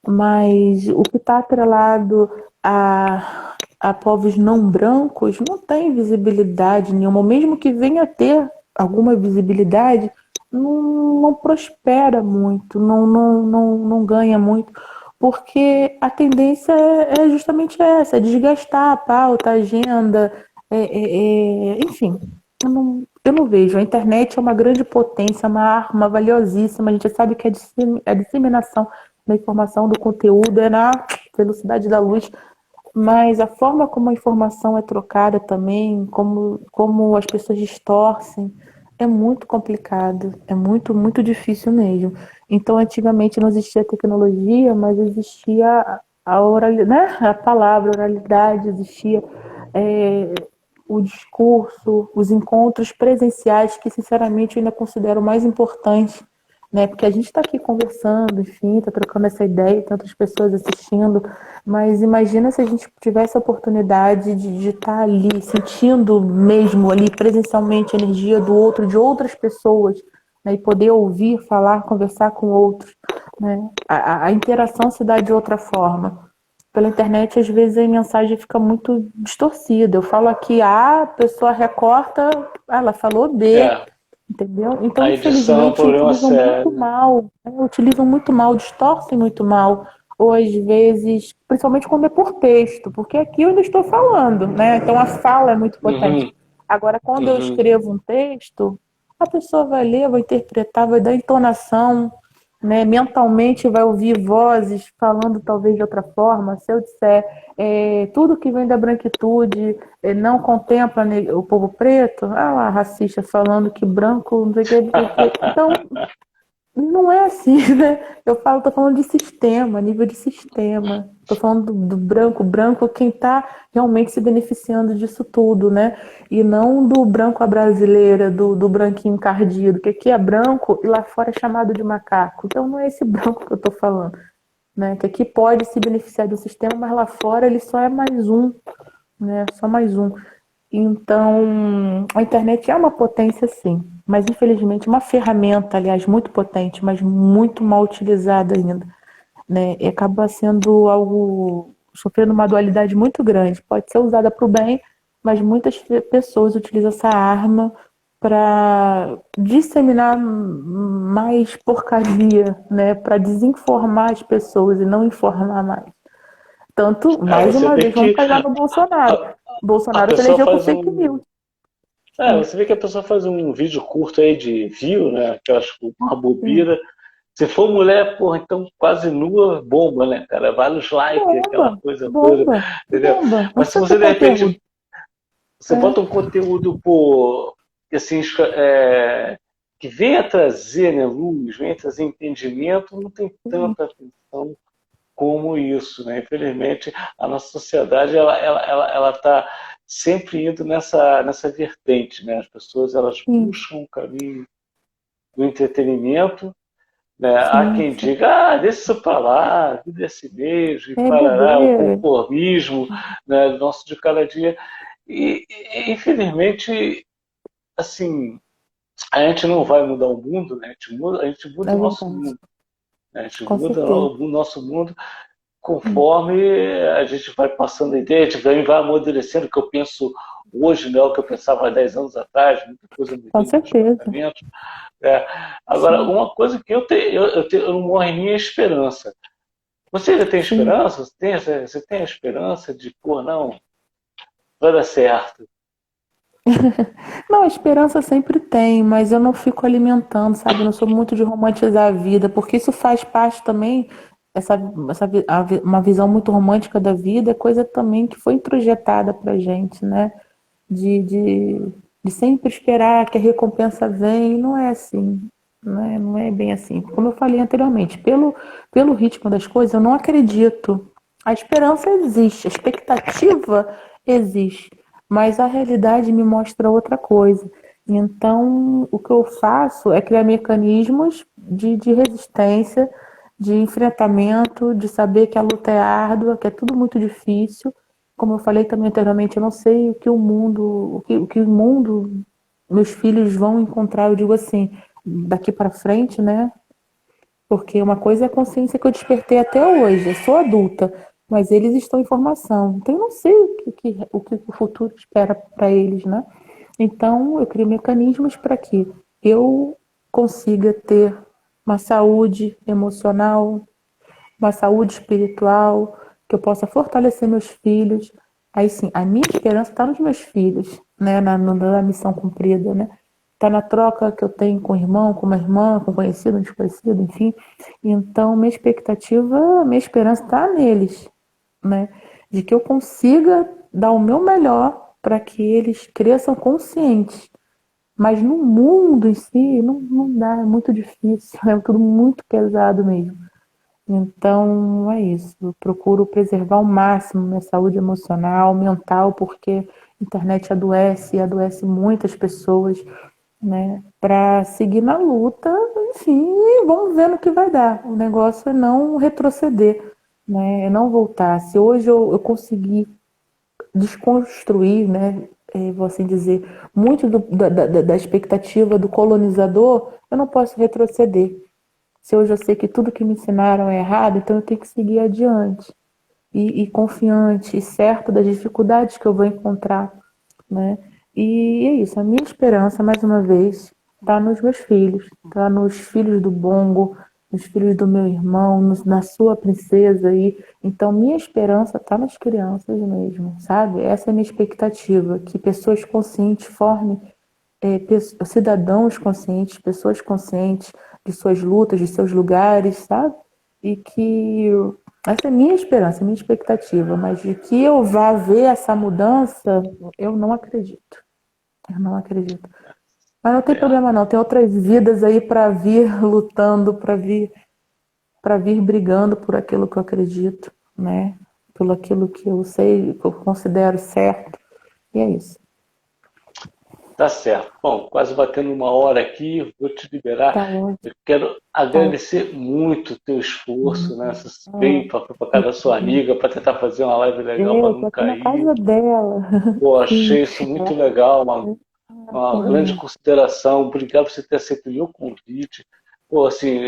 Mas o que está atrelado a povos não brancos não tem visibilidade nenhuma, mesmo que venha a ter alguma visibilidade, não prospera muito, não ganha muito, porque a tendência é justamente essa, é desgastar a pauta, a agenda, enfim, eu não vejo. A internet é uma grande potência, uma arma valiosíssima, a gente sabe que a disseminação da informação, do conteúdo é na velocidade da luz, mas a forma como a informação é trocada também, como as pessoas distorcem, é muito complicado, é muito difícil mesmo. Então, antigamente não existia tecnologia, mas existia a oralidade, né? A palavra, a oralidade, existia o discurso, os encontros presenciais, que sinceramente eu ainda considero mais importante, né? Porque a gente está aqui conversando, enfim, está trocando essa ideia, tem outras pessoas assistindo, mas imagina se a gente tivesse a oportunidade de estar ali, sentindo mesmo ali presencialmente a energia do outro, de outras pessoas, né? E poder ouvir, falar, conversar com outros, né? A interação se dá de outra forma. Pela internet, às vezes, a mensagem fica muito distorcida. Eu falo aqui A, a pessoa recorta, ela falou B, É, entendeu? Então, a edição é um infelizmente, problema utilizam muito sério. mal, né? Utilizam muito mal, distorcem muito mal, ou às vezes, principalmente quando é por texto, porque aqui eu ainda estou falando, né? Então a fala é muito potente. Uhum, Agora, quando eu uhum. escrevo um texto, a pessoa vai ler, vai interpretar, vai dar entonação, né? Mentalmente vai ouvir vozes falando talvez de outra forma. Se eu disser tudo que vem da branquitude não contempla o povo preto, ah lá, racista falando que branco, não sei o que. Então, não é assim, né? Tô falando de sistema, nível de sistema. Tô falando do branco quem está realmente se beneficiando disso tudo, né? E não do branco à brasileira, do branquinho encardido, que aqui é branco e lá fora é chamado de macaco. Então não é esse branco que eu tô falando, né? Que aqui pode se beneficiar do sistema, mas lá fora ele só é mais um, né? Só mais um. Então, a internet é uma potência, sim, mas infelizmente uma ferramenta, aliás, muito potente, mas muito mal utilizada ainda, né? E acaba sendo algo, sofrendo uma dualidade muito grande. Pode ser usada para o bem, mas muitas pessoas utilizam essa arma para disseminar mais porcaria, né? Para desinformar as pessoas e não informar mais. Tanto, mais Você uma vê vez, vamos que cair lá no Bolsonaro. a, a Bolsonaro se pessoa elegeu com faz fake news. você vê que a pessoa faz um vídeo curto aí de view, né? Aquelas uma Sim. bobeira. Se for mulher, porra, então quase nua, bomba, né, cara? Vários likes, aquela Bomba, coisa toda, bomba, entendeu? bomba. Não Mas se precisa ter você de conteúdo. repente você bota um conteúdo, pô, que assim, que venha trazer, né, luz, venha trazer entendimento, não tem Sim, tanta atenção como isso, né? Infelizmente, a nossa sociedade ela está sempre indo nessa vertente, né? As pessoas elas sim, buscam o caminho do entretenimento, né? Há sim, quem sim. diga, deixa isso para lá, vida é assim mesmo, e É parará, o bobeira. conformismo, né, nosso de cada dia. Infelizmente, assim, a gente não vai mudar o mundo, né? A gente muda É o nosso verdade. mundo, né? A gente Com muda certeza. o nosso mundo Sim, conforme a gente vai passando a ideia, a gente vai amadurecendo, o que eu penso hoje não é o que eu pensava há 10 anos atrás, muita coisa com mudou nos meus certeza. pensamentos. É. Agora, Sim, uma coisa que eu não morro em minha esperança. Você ainda tem sim. esperança? Você tem a esperança de, pô, não, vai dar certo. Não, a esperança sempre tem, mas eu não fico alimentando, sabe? Eu não sou muito de romantizar a vida, porque isso faz parte também, uma visão muito romântica da vida, é coisa também que foi introjetada pra gente, né? De sempre esperar que a recompensa vem, e não é assim, não é bem assim. Como eu falei anteriormente, pelo ritmo das coisas, eu não acredito. A esperança existe, a expectativa existe, mas a realidade me mostra outra coisa. Então, o que eu faço é criar mecanismos de resistência, de enfrentamento, de saber que a luta é árdua, que é tudo muito difícil, como eu falei também anteriormente, eu não sei o que o mundo, meus filhos vão encontrar, eu digo assim, daqui para frente, né? Porque uma coisa é a consciência que eu despertei até hoje, eu sou adulta, mas eles estão em formação. Então eu não sei o que o futuro espera para eles, né? Então eu crio mecanismos para que eu consiga ter uma saúde emocional, uma saúde espiritual, que eu possa fortalecer meus filhos. Aí sim, a minha esperança está nos meus filhos, né? Na missão cumprida, né? Está na troca que eu tenho com o irmão, com uma irmã, com conhecido, um desconhecido, enfim. Então, minha expectativa, minha esperança está neles, né? De que eu consiga dar o meu melhor para que eles cresçam conscientes. Mas no mundo em si, não dá, é muito difícil, é tudo muito pesado mesmo. Então, é isso. Eu procuro preservar ao máximo minha saúde emocional, mental, porque a internet adoece, e adoece muitas pessoas, né? Para seguir na luta, enfim, e vamos ver no que vai dar. O negócio é não retroceder, né? É não voltar. Se hoje eu conseguir desconstruir, né? Vou assim dizer, muito da expectativa do colonizador, eu não posso retroceder. Se hoje eu sei que tudo que me ensinaram é errado, então eu tenho que seguir adiante. E confiante, e certo das dificuldades que eu vou encontrar, né? E é isso, a minha esperança, mais uma vez, está nos meus filhos, está nos filhos do Bongo, nos filhos do meu irmão, na sua princesa aí. Então, minha esperança está nas crianças mesmo, sabe? Essa é a minha expectativa, que pessoas conscientes formem cidadãos conscientes, pessoas conscientes de suas lutas, de seus lugares, sabe? E que essa é a minha esperança, a minha expectativa, mas de que eu vá ver essa mudança, eu não acredito. Eu não acredito. Mas não tem problema não, tem outras vidas aí para vir lutando, para vir brigando por aquilo que eu acredito, né? Pelo aquilo que eu sei, que eu considero certo. E é isso. Tá certo. Bom, quase batendo 1 hora aqui, vou te liberar. Tá bom. Eu quero agradecer muito o teu esforço, né? Você veio para casa da sua amiga para tentar fazer uma live legal para Eu tô não aqui na cair. casa dela. Pô, achei isso muito legal, uma grande consideração. Obrigado por você ter aceito o meu convite. Pô, assim,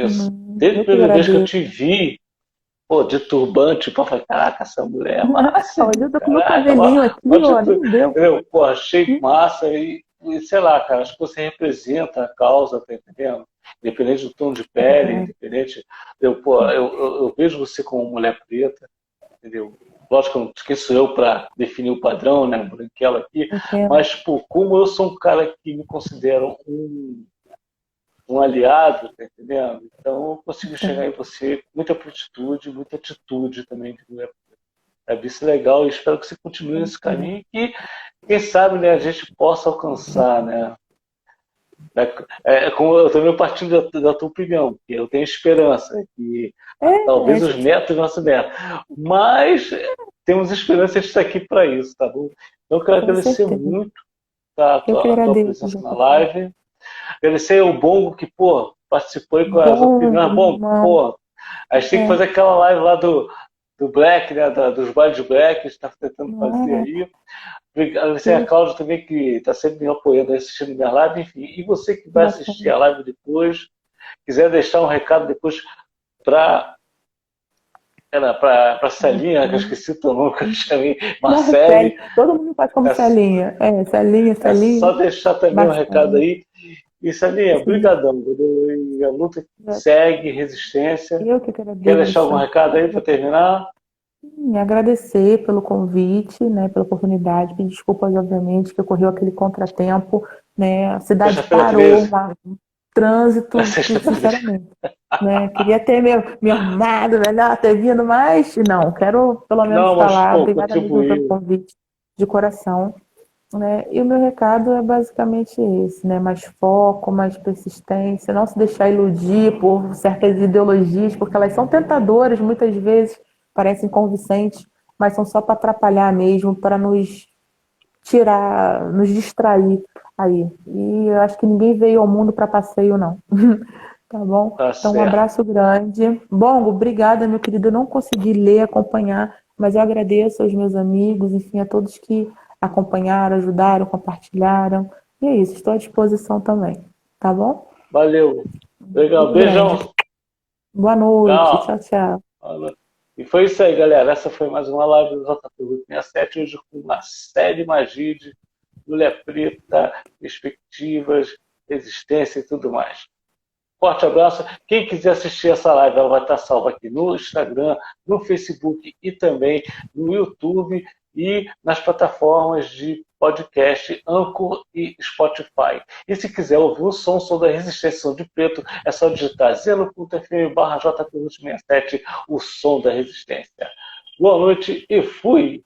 desde o Eu que primeira vez que eu agradeço. te vi, pô, de turbante, pô, eu falei, caraca, essa mulher é massa, Olha, eu tô com meu caraca, cabelinho aqui, ó, nem deu. entendeu? Pô, achei massa e sei lá, cara, acho que você representa a causa, tá entendendo? Independente do tom de pele, independente, eu vejo você como mulher preta, entendeu? Lógico que quem sou eu para definir o padrão, né, branquela aqui, mas, pô, como eu sou um cara que me considero um aliado, tá entendendo? Então eu consigo chegar em você com muita atitude também de mulher. Isso é legal e espero que você continue nesse caminho e que, quem sabe, né, a gente possa alcançar, né? Como eu também partindo da tua opinião, que eu tenho esperança que talvez os netos não se netos, mas temos esperança de estar aqui para isso, tá bom? Então eu quero agradecer muito a tua presença na live. Agradecer ao Bongo que, pô, participou aí com as opiniões. Bom, pô, a gente tem que fazer aquela live lá do Black, né? Dos bailes Black, a gente está tentando fazer aí. Agradecer a Cláudia também, que está sempre me apoiando, assistindo minha live, enfim. E você que vai assistir a live depois, quiser deixar um recado depois para Celinha, que eu esqueci o teu nome, que eu chamei, Marcele. Todo mundo faz como Celinha. Celinha. É só deixar também um recado aí. E Celinha, brigadão. A luta segue, resistência. Eu que agradeço. Quer deixar algum recado aí para terminar? Agradecer pelo convite, né, pela oportunidade, pedir desculpas, obviamente, que ocorreu aquele contratempo, né, a cidade parou, um trânsito, sinceramente, né, queria ter me arrumado melhor, ter vindo mais, não, quero pelo menos falar, obrigada mesmo pelo convite, de coração, né, e o meu recado é basicamente esse, né, mais foco, mais persistência, não se deixar iludir por certas ideologias, porque elas são tentadoras muitas vezes, parecem convincentes, mas são só para atrapalhar mesmo, para nos tirar, nos distrair aí. E eu acho que ninguém veio ao mundo para passeio, não. Tá bom? Então, um abraço grande. Bongo, obrigada, meu querido. Eu não consegui ler, acompanhar Mas eu agradeço aos meus amigos, enfim, a todos que acompanharam, ajudaram, compartilharam. E é isso, estou à disposição também. Tá bom? Valeu. Legal. Muito Beijão. grande. Boa noite. Tchau. Tchau, tchau. E foi isso aí, galera. Essa foi mais uma live do JP67, hoje com uma série Magide, Mulher Preta, perspectivas, resistência e tudo mais. Forte abraço. Quem quiser assistir essa live, ela vai estar salva aqui no Instagram, no Facebook e também no YouTube e nas plataformas de podcast Anchor e Spotify. E se quiser ouvir o som da Resistência, Som de Preto, é só digitar zelo.fm/JP67, o som da resistência. Boa noite e fui!